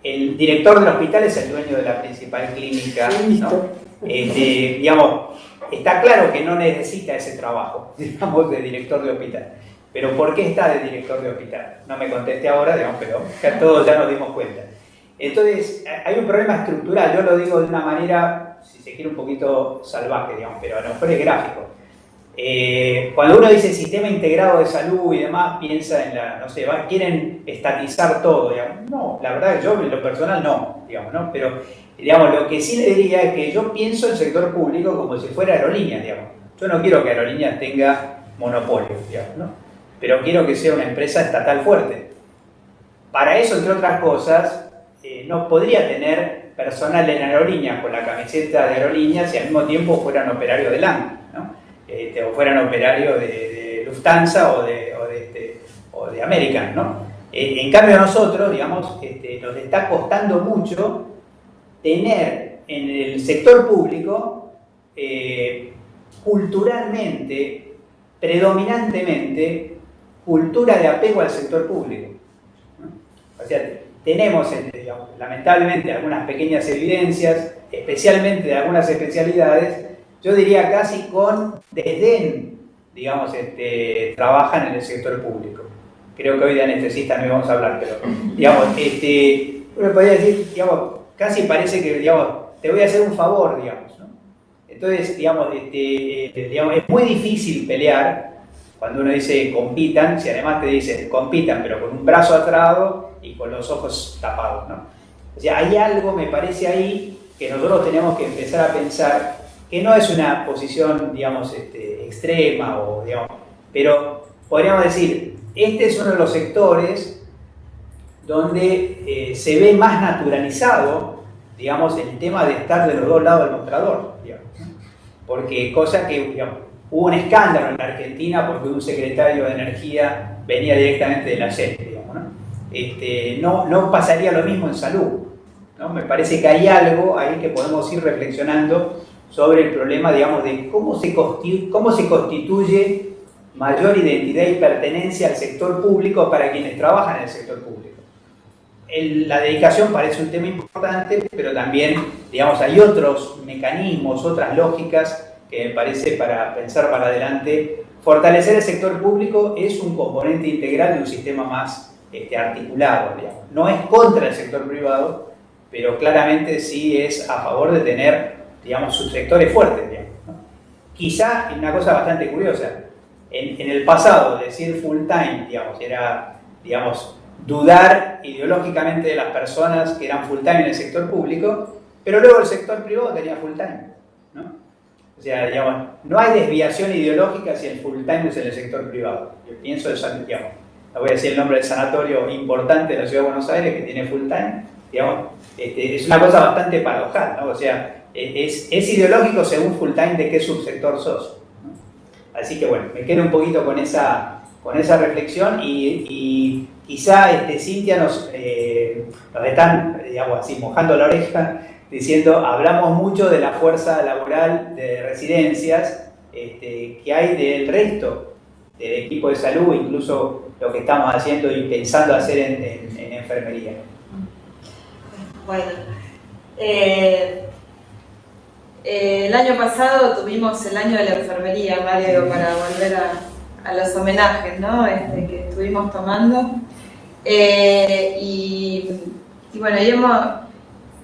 Speaker 1: el director del hospital es el dueño de la principal clínica, ¿no? Digamos, está claro que no necesita ese trabajo, digamos, de director de hospital. Pero ¿por qué está de director de hospital? No me conteste ahora, digamos, pero todos ya nos dimos cuenta. Entonces, hay un problema estructural, yo lo digo de una manera, si se quiere, un poquito salvaje, digamos, pero a lo mejor es gráfico. Cuando uno dice sistema integrado de salud y demás, piensa en no sé, quieren estatizar todo, digamos. No, la verdad que yo en lo personal no, digamos, ¿no? Pero, digamos, lo que sí le diría es que yo pienso el sector público como si fuera aerolíneas, digamos. Yo no quiero que aerolíneas tenga monopolio, digamos, ¿no? Pero quiero que sea una empresa estatal fuerte. Para eso, entre otras cosas, no podría tener personal en aerolíneas con la camiseta de aerolíneas y al mismo tiempo fueran operarios de LAN, ¿no? O fueran operarios de Lufthansa o de American, ¿no? En cambio nosotros, digamos, nos está costando mucho tener en el sector público, culturalmente, predominantemente, cultura de apego al sector público, ¿no? O sea, tenemos, digamos, lamentablemente, algunas pequeñas evidencias, especialmente de algunas especialidades, yo diría casi con desdén, digamos, trabajan en el sector público. Creo que hoy de anestesistas no íbamos a hablar, pero, digamos, uno podría decir, digamos, casi parece que, digamos, te voy a hacer un favor, digamos, ¿no? Entonces, digamos, es muy difícil pelear cuando uno dice compitan, si además te dice compitan, pero con un brazo atado y con los ojos tapados, ¿no? O sea, hay algo, me parece ahí, que nosotros tenemos que empezar a pensar, que no es una posición, digamos, extrema, o, digamos, pero podríamos decir, este es uno de los sectores donde se ve más naturalizado, digamos, el tema de estar de los dos lados del mostrador, digamos, ¿no? Porque cosa que, digamos, hubo un escándalo en la Argentina porque un secretario de Energía venía directamente de la SEP, digamos, ¿no? No pasaría lo mismo en salud, ¿no? Me parece que hay algo ahí que podemos ir reflexionando sobre el problema, digamos, de cómo se constituye mayor identidad y pertenencia al sector público para quienes trabajan en el sector público. La dedicación parece un tema importante, pero también, digamos, hay otros mecanismos, otras lógicas que me parece, para pensar para adelante, fortalecer el sector público es un componente integral de un sistema más articulado, digamos. No es contra el sector privado, pero claramente sí es a favor de tener, digamos, subsectores fuertes, digamos, ¿no? Quizá, una cosa bastante curiosa, en el pasado decir full time, digamos, era, digamos, dudar ideológicamente de las personas que eran full time en el sector público, pero luego el sector privado tenía full time, ¿no? O sea, digamos, no hay desviación ideológica si el full time es en el sector privado. Yo pienso, digamos, no voy a decir el nombre del sanatorio importante de la Ciudad de Buenos Aires que tiene full time, digamos, es una cosa bastante paradojal, ¿no? O sea, es ideológico según full time de qué subsector sos, ¿no? Así que bueno, me quedo un poquito con esa reflexión y quizá Cintia nos están, digamos así, mojando la oreja diciendo, hablamos mucho de la fuerza laboral de residencias que hay del resto del equipo de salud, incluso lo que estamos haciendo y pensando hacer en enfermería.
Speaker 4: Bueno, el año pasado tuvimos el año de la enfermería, Mario, para volver a los homenajes, ¿no? Que estuvimos tomando. Y bueno,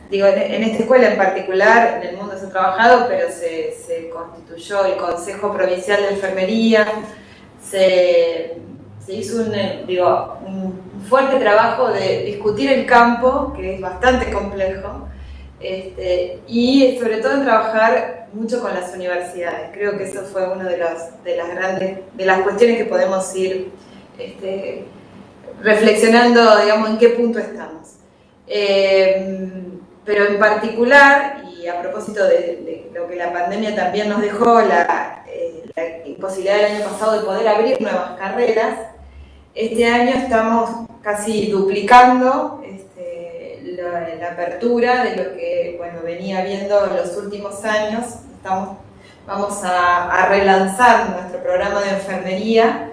Speaker 4: digo, en esta escuela en particular, en el mundo se ha trabajado, pero se constituyó el Consejo Provincial de Enfermería, se hizo un fuerte trabajo de discutir el campo, que es bastante complejo, y sobre todo en trabajar mucho con las universidades. Creo que eso fue una de las cuestiones que podemos ir reflexionando, digamos, en qué punto estamos. Pero en particular, y a propósito de lo que la pandemia también nos dejó, la imposibilidad del año pasado de poder abrir nuevas carreras, este año estamos casi duplicando la apertura de lo que venía viendo en los últimos años. Vamos a relanzar nuestro programa de enfermería,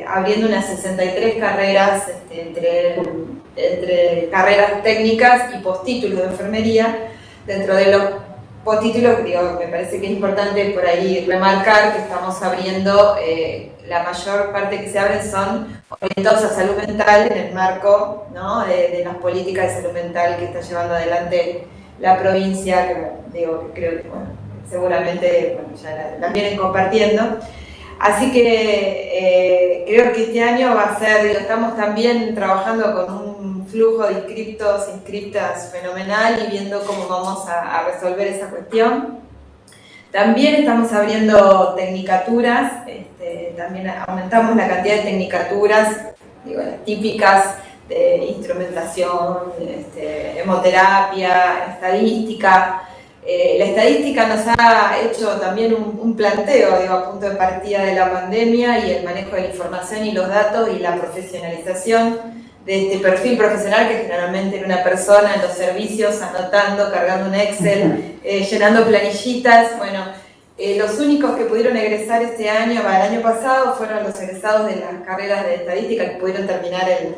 Speaker 4: abriendo unas 63 carreras entre carreras técnicas y postítulos de enfermería. Dentro de los postítulos, me parece que es importante por ahí remarcar que estamos abriendo, la mayor parte que se abren son orientados a salud mental en el marco, ¿no?, de las políticas de salud mental que está llevando adelante la provincia, que creo que seguramente ya las vienen compartiendo. Así que creo que este año va a ser, estamos también trabajando con un flujo de inscriptos, inscriptas fenomenal y viendo cómo vamos a resolver esa cuestión. También estamos abriendo tecnicaturas, también aumentamos la cantidad de tecnicaturas, las típicas de instrumentación, hemoterapia, estadística. La estadística nos ha hecho también un planteo, a punto de partida de la pandemia, y el manejo de la información y los datos y la profesionalización de este perfil profesional que generalmente era una persona en los servicios anotando, cargando un Excel, llenando planillitas. Los únicos que pudieron egresar este año, el año pasado, fueron los egresados de las carreras de estadística que pudieron terminar el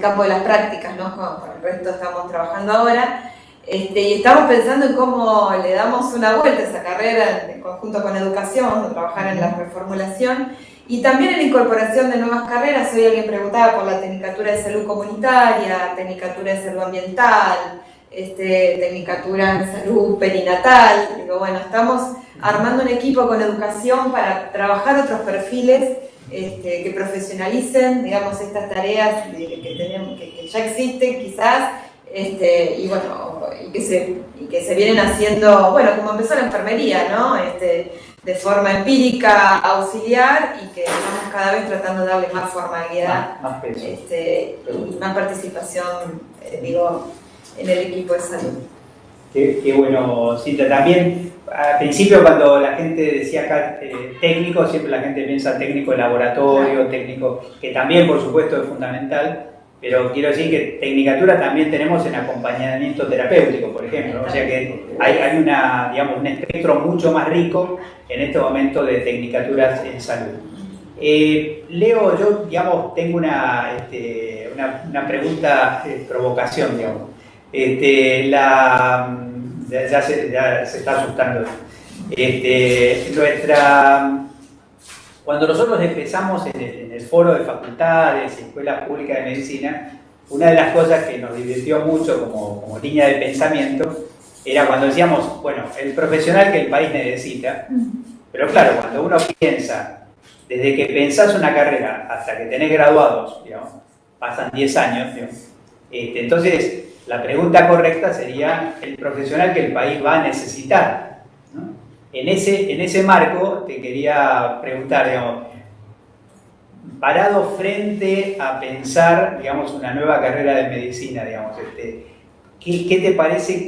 Speaker 4: campo de las prácticas, ¿no? Con el resto estamos trabajando ahora. Y estamos pensando en cómo le damos una vuelta a esa carrera en conjunto con educación, trabajar en la reformulación y también en la incorporación de nuevas carreras. Hoy alguien preguntaba por la tecnicatura de salud comunitaria, tecnicatura de salud ambiental, tecnicatura de salud perinatal. Estamos armando un equipo con educación para trabajar otros perfiles que profesionalicen, estas tareas que ya existen quizás. Y que se vienen haciendo, como empezó la enfermería, ¿no? De forma empírica, auxiliar, y que estamos cada vez tratando de darle más formalidad,
Speaker 1: más peso.
Speaker 4: Y más participación, en el equipo de salud.
Speaker 1: Qué bueno, Cintia. También, al principio, cuando la gente decía acá técnico, siempre la gente piensa técnico de laboratorio, técnico, que también, por supuesto, es fundamental. Pero quiero decir que tecnicatura también tenemos en acompañamiento terapéutico, por ejemplo. O sea que hay un espectro mucho más rico en este momento de tecnicaturas en salud. Leo, yo tengo una pregunta, provocación, ya se está asustando. Cuando nosotros empezamos en el foro de facultades y escuelas públicas de medicina, una de las cosas que nos divirtió mucho como línea de pensamiento era cuando decíamos, el profesional que el país necesita. Pero claro, cuando uno piensa, desde que pensás una carrera hasta que tenés graduados, pasan 10 años, entonces la pregunta correcta sería el profesional que el país va a necesitar, ¿no? En ese marco te quería preguntar, parado frente a pensar, una nueva carrera de medicina, ¿qué te parece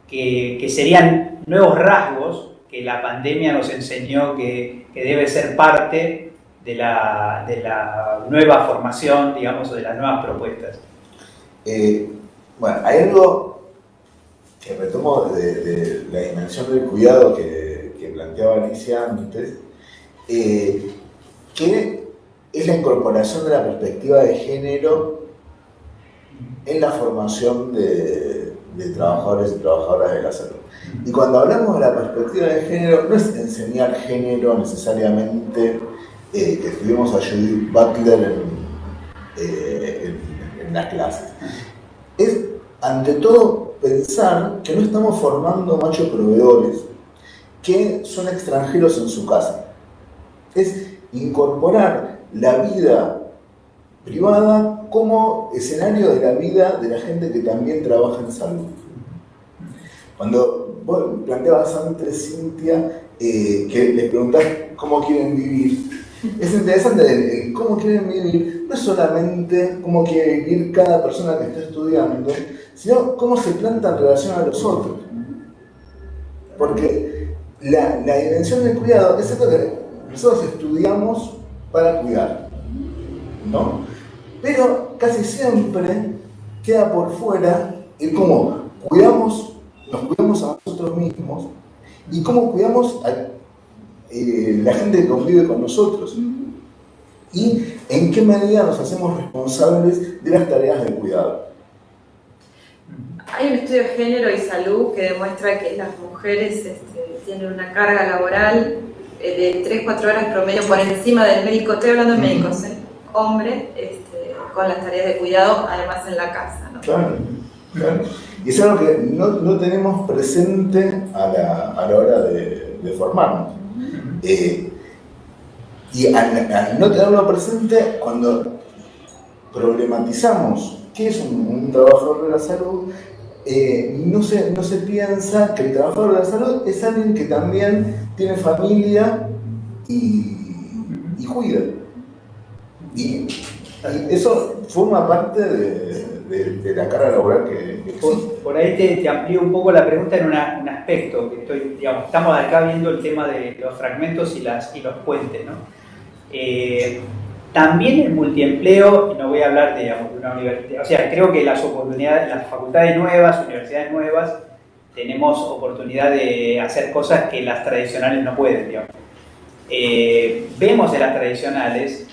Speaker 1: que serían nuevos rasgos que la pandemia nos enseñó que debe ser parte de la nueva formación, o de las nuevas propuestas?
Speaker 2: Hay algo que retomo de la dimensión del cuidado que planteaba Alicia antes, que es la incorporación de la perspectiva de género en la formación de de trabajadores y trabajadoras de la salud. Y cuando hablamos de la perspectiva de género, no es enseñar género necesariamente, que estuvimos a Judith Butler en las clases. Es, ante todo, pensar que no estamos formando machos proveedores que son extranjeros en su casa. Es incorporar la vida privada como escenario de la vida de la gente que también trabaja en salud. Cuando vos planteabas antes, Cintia, que les preguntás cómo quieren vivir, es interesante el cómo quieren vivir, no es solamente cómo quiere vivir cada persona que está estudiando, sino cómo se planta en relación a los otros. Porque la dimensión del cuidado es cierto que nosotros estudiamos para cuidar, ¿no? Pero casi siempre queda por fuera el cómo nos cuidamos a nosotros mismos y cómo cuidamos a la gente que convive con nosotros y en qué medida nos hacemos responsables de las tareas de cuidado.
Speaker 4: Hay un estudio de género y salud que demuestra que las mujeres tienen una carga laboral de 3-4 horas promedio por encima del médico, estoy hablando de médicos, hombre, con las tareas de cuidado, además en la casa, ¿no?
Speaker 2: Claro. Y es algo que no tenemos presente a la hora de formarnos. Y al no tenerlo presente, cuando problematizamos qué es un trabajador de la salud, no se piensa que el trabajador de la salud es alguien que también tiene familia y cuida. Y eso forma parte de la carga laboral que existe.
Speaker 1: Por ahí te amplío un poco la pregunta en un aspecto que estamos acá viendo el tema de los fragmentos y los puentes, ¿no? También el multiempleo, y no voy a hablar de una universidad, o sea, creo que las oportunidades, las facultades nuevas, universidades nuevas, tenemos oportunidad de hacer cosas que las tradicionales no pueden, digamos. Vemos en las tradicionales,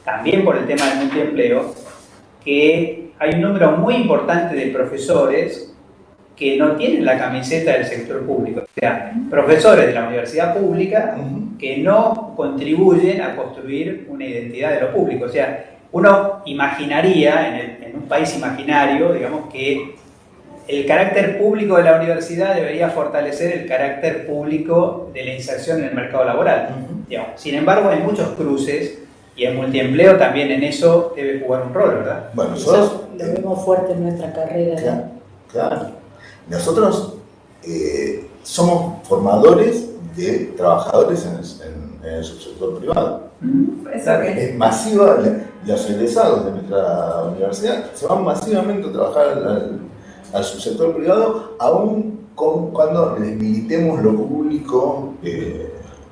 Speaker 1: también por el tema del multiempleo, que hay un número muy importante de profesores que no tienen la camiseta del sector público, o sea, profesores de la universidad pública que no contribuyen a construir una identidad de lo público. O sea, uno imaginaría, en un país imaginario, digamos, que el carácter público de la universidad debería fortalecer el carácter público de la inserción en el mercado laboral. Digamos. Sin embargo, hay muchos cruces y el multiempleo también en eso debe jugar un rol, ¿verdad?
Speaker 2: Bueno, nosotros
Speaker 3: lo vemos fuerte en nuestra carrera.
Speaker 2: Claro. Nosotros somos formadores de trabajadores en el subsector privado. Es masiva, los egresados de nuestra universidad se van masivamente a trabajar al subsector privado, aún cuando les militemos lo público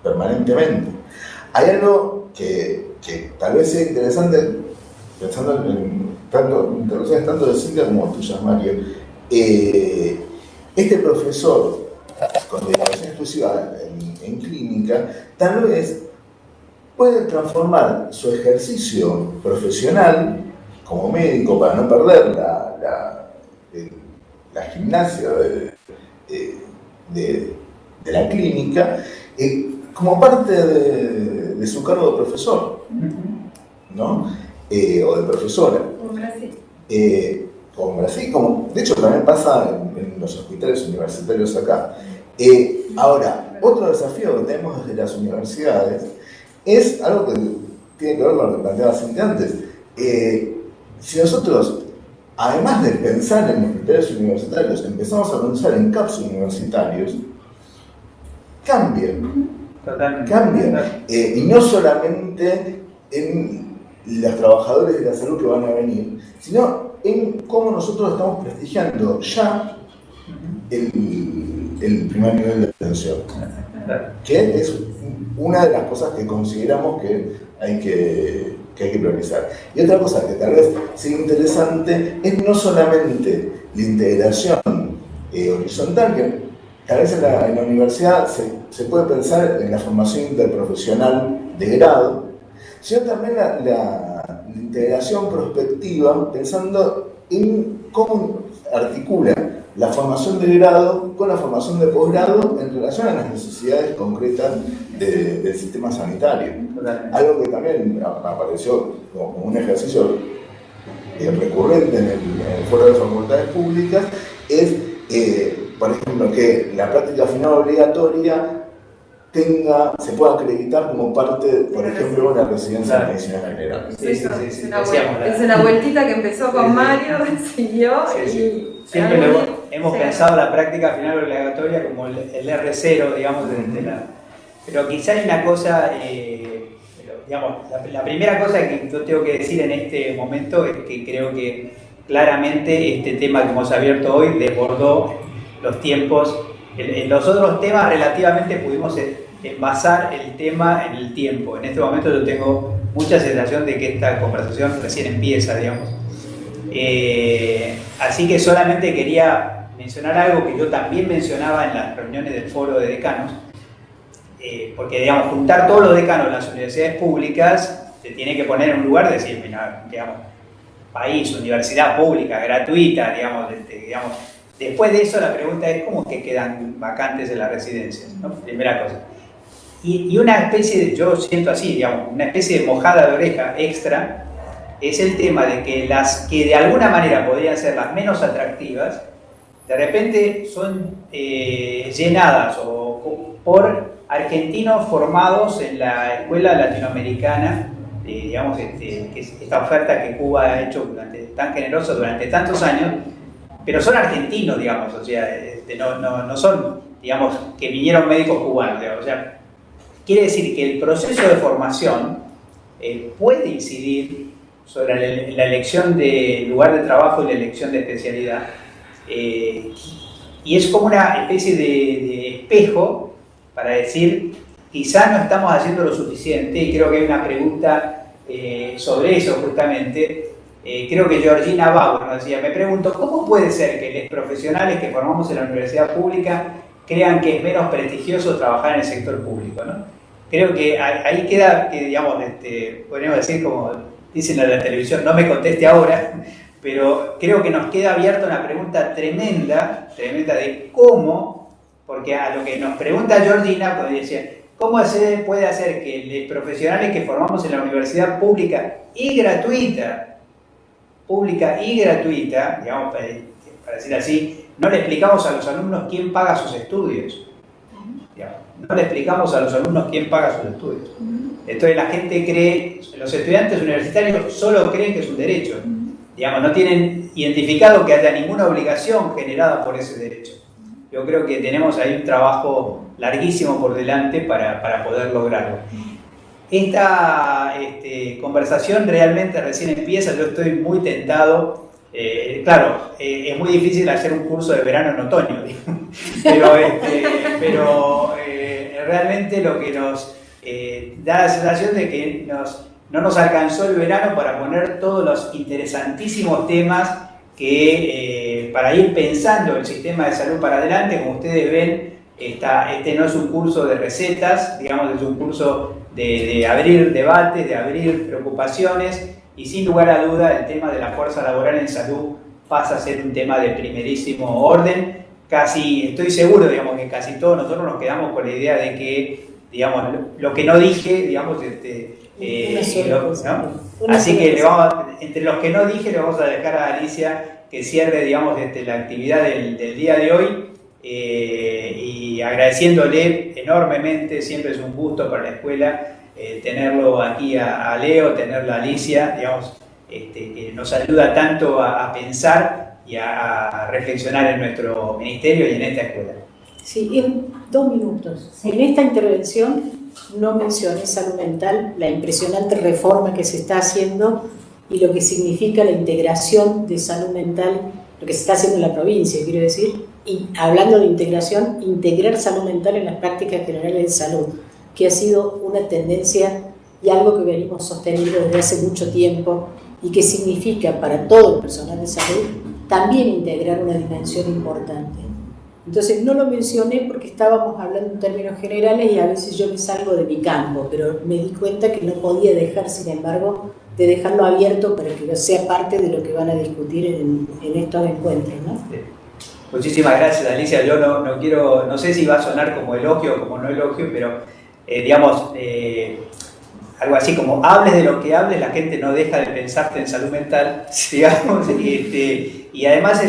Speaker 2: permanentemente. Hay algo que tal vez sea interesante, pensando en intervenciones tanto de Cintia como tuyas, Mario. Este profesor con dedicación exclusiva en clínica tal vez puede transformar su ejercicio profesional como médico para no perder la gimnasia de la clínica como parte de su cargo de profesor, ¿no? O de profesora. Como Brasil, como de hecho también pasa en los hospitales universitarios acá. Ahora, otro desafío que tenemos desde las universidades es algo que tiene que ver con lo que planteaba Cintia antes. Si nosotros, además de pensar en hospitales universitarios, empezamos a pensar en CAPS universitarios, cambian. Y no solamente en los trabajadores de la salud que van a venir, sino en cómo nosotros estamos prestigiando ya el primer nivel de atención, que es una de las cosas que consideramos que hay que priorizar. Y otra cosa que tal vez sea interesante es no solamente la integración horizontal, que tal vez en la universidad se puede pensar en la formación interprofesional de grado, sino también la integración prospectiva, pensando en cómo articula la formación de grado con la formación de posgrado en relación a las necesidades concretas del sistema sanitario. Algo que también me apareció como un ejercicio recurrente en el foro de facultades públicas es, por ejemplo, que la práctica final obligatoria se pueda acreditar como parte, por ejemplo, de una residencia de medicina general.
Speaker 4: Es una vueltita que empezó con Mario, siguió y...
Speaker 1: Siempre hemos pensado la práctica final obligatoria como el R0, digamos, pero quizá hay una cosa, digamos, la primera cosa que yo tengo que decir en este momento es que creo que claramente este tema que hemos abierto hoy desbordó los tiempos. En los otros temas relativamente pudimos envasar el tema en el tiempo. En este momento yo tengo mucha sensación de que esta conversación recién empieza, digamos. Así que solamente quería mencionar algo que yo también mencionaba en las reuniones del foro de decanos, porque, digamos, juntar todos los decanos de las universidades públicas se tiene que poner en un lugar de decir, mira, digamos, país, universidad pública, gratuita, digamos. Después de eso la pregunta es cómo que quedan vacantes en las residencias, ¿no? Primera cosa. Y una especie de, yo siento así, digamos, una especie de mojada de oreja extra es el tema de que las que de alguna manera podrían ser las menos atractivas, de repente son llenadas por argentinos formados en la escuela latinoamericana, digamos, esta oferta que Cuba ha hecho tan generosa durante tantos años, pero son argentinos, digamos, o sea, no son, digamos, que vinieron médicos cubanos, digamos, o sea, quiere decir que el proceso de formación puede incidir sobre la elección de lugar de trabajo y la elección de especialidad, y es como una especie de espejo para decir, quizás no estamos haciendo lo suficiente, y creo que hay una pregunta sobre eso justamente. Creo que Georgina Bauer nos decía, me pregunto, ¿cómo puede ser que los profesionales que formamos en la universidad pública crean que es menos prestigioso trabajar en el sector público, ¿no? Creo que ahí queda, digamos, podríamos decir, como dicen en la televisión, no me conteste ahora, pero creo que nos queda abierta una pregunta tremenda de cómo, porque a lo que nos pregunta Georgina, pues decía, ¿cómo puede hacer que los profesionales que formamos en la universidad pública y gratuita, digamos, para decir así, no le explicamos a los alumnos quién paga sus estudios? No le explicamos a los alumnos quién paga sus estudios. Entonces la gente cree, los estudiantes universitarios solo creen que es un derecho. Digamos, no tienen identificado que haya ninguna obligación generada por ese derecho. Yo creo que tenemos ahí un trabajo larguísimo por delante para poder lograrlo. Esta conversación realmente recién empieza, yo estoy muy tentado. Claro, es muy difícil hacer un curso de verano en otoño, pero realmente lo que nos da la sensación de que no nos alcanzó el verano para poner todos los interesantísimos temas que para ir pensando el sistema de salud para adelante. Como ustedes ven, este no es un curso de recetas, digamos, es un curso de abrir debates, de abrir preocupaciones, y sin lugar a duda el tema de la fuerza laboral en salud pasa a ser un tema de primerísimo orden. Casi, estoy seguro, digamos, que casi todos nosotros nos quedamos con la idea de que, digamos, lo que no dije, digamos, ¿no? Así que entre los que no dije le vamos a dejar a Alicia que cierre, digamos, la actividad del día de hoy, y agradeciéndole enormemente. Siempre es un gusto para la escuela tenerlo aquí a Leo, tenerla a Alicia, digamos, que nos ayuda tanto a pensar y a reflexionar en nuestro ministerio y en esta escuela.
Speaker 3: Sí, en 2 minutos. Sí. En esta intervención no mencioné salud mental, la impresionante reforma que se está haciendo y lo que significa la integración de salud mental, lo que se está haciendo en la provincia, quiero decir, y hablando de integración, integrar salud mental en las prácticas generales de salud, que ha sido una tendencia y algo que venimos sosteniendo desde hace mucho tiempo, y que significa para todo el personal de salud también integrar una dimensión importante. Entonces no lo mencioné porque estábamos hablando en términos generales y a veces yo me salgo de mi campo, pero me di cuenta que no podía dejar, sin embargo, de dejarlo abierto para que sea parte de lo que van a discutir en estos encuentros, ¿no?
Speaker 1: Muchísimas gracias, Alicia. Yo no quiero, no sé si va a sonar como elogio o como no elogio, pero digamos, algo así como hables de lo que hables, la gente no deja de pensarte en salud mental, digamos, y además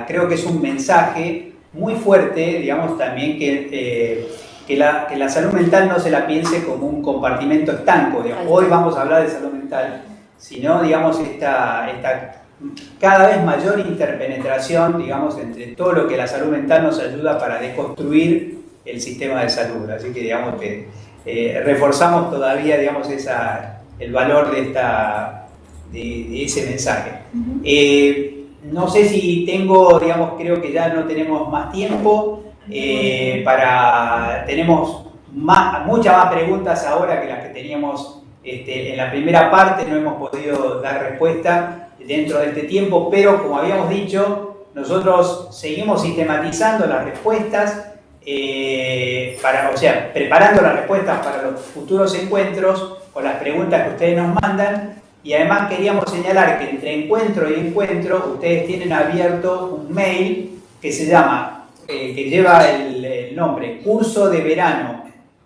Speaker 1: creo que es un mensaje muy fuerte, digamos, también que la salud mental no se la piense como un compartimento estanco, digamos. Hoy vamos a hablar de salud mental, sino, digamos, esta cada vez mayor interpenetración, digamos, entre todo lo que la salud mental nos ayuda para deconstruir el sistema de salud. Así que, digamos, que reforzamos todavía, digamos, el valor de ese mensaje. No sé si digamos, creo que ya no tenemos más tiempo, tenemos muchas más preguntas ahora que las que teníamos en la primera parte, no hemos podido dar respuesta dentro de este tiempo, pero como habíamos dicho, nosotros seguimos sistematizando las respuestas, preparando las respuestas para los futuros encuentros o las preguntas que ustedes nos mandan, y además queríamos señalar que entre encuentro y encuentro ustedes tienen abierto un mail que se llama, que lleva el nombre Curso de Verano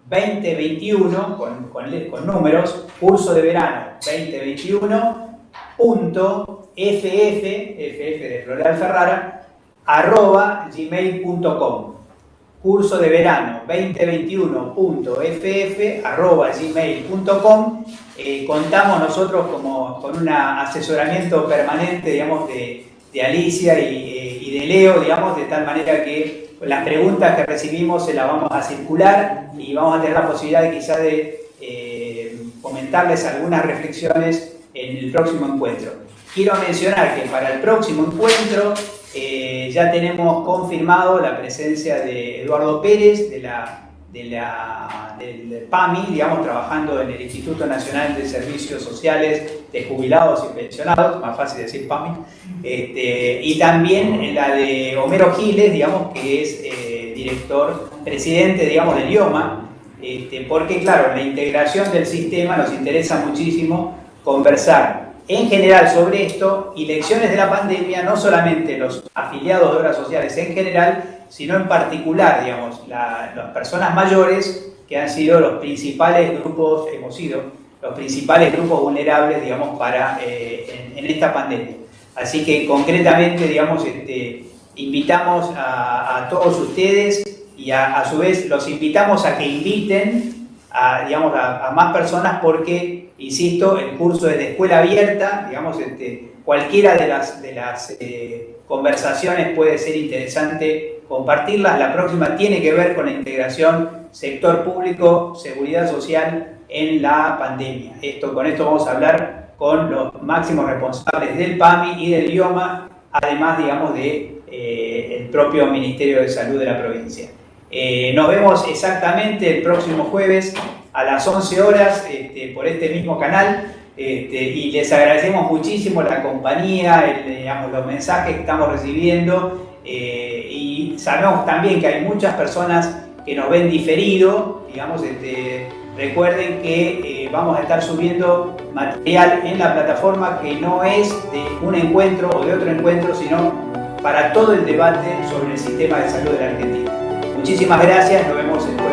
Speaker 1: 2021, con números, Curso de Verano 2021, .ff de Floreal Ferrara, @gmail.com. Curso de verano 2021.ff@gmail.com. Contamos nosotros con un asesoramiento permanente, digamos, de Alicia y de Leo, digamos, de tal manera que las preguntas que recibimos se las vamos a circular y vamos a tener la posibilidad de quizás de comentarles algunas reflexiones en el próximo encuentro. Quiero mencionar que para el próximo encuentro ya tenemos confirmado la presencia de Eduardo Pérez del PAMI, digamos, trabajando en el Instituto Nacional de Servicios Sociales de Jubilados y Pensionados, más fácil decir PAMI, y también la de Homero Giles, digamos, que es presidente, digamos, del IOMA, porque, claro, la integración del sistema nos interesa muchísimo conversar en general sobre esto, y lecciones de la pandemia, no solamente los afiliados de obras sociales en general, sino en particular, digamos, las personas mayores, que han sido los principales grupos, hemos sido los principales grupos vulnerables, digamos, en esta pandemia. Así que concretamente, digamos, invitamos a todos ustedes y a su vez los invitamos a que inviten a más personas, porque, insisto, el curso es de escuela abierta, digamos, cualquiera de las conversaciones puede ser interesante compartirlas. La próxima tiene que ver con la integración sector público, seguridad social en la pandemia. Con esto vamos a hablar con los máximos responsables del PAMI y del IOMA, además, digamos, el propio Ministerio de Salud de la provincia. Nos vemos exactamente el próximo jueves a las 11 horas por este mismo canal, y les agradecemos muchísimo la compañía, los mensajes que estamos recibiendo, y sabemos también que hay muchas personas que nos ven diferido, digamos. Recuerden que vamos a estar subiendo material en la plataforma que no es de un encuentro o de otro encuentro, sino para todo el debate sobre el sistema de salud de la Argentina. Muchísimas gracias, nos vemos el jueves.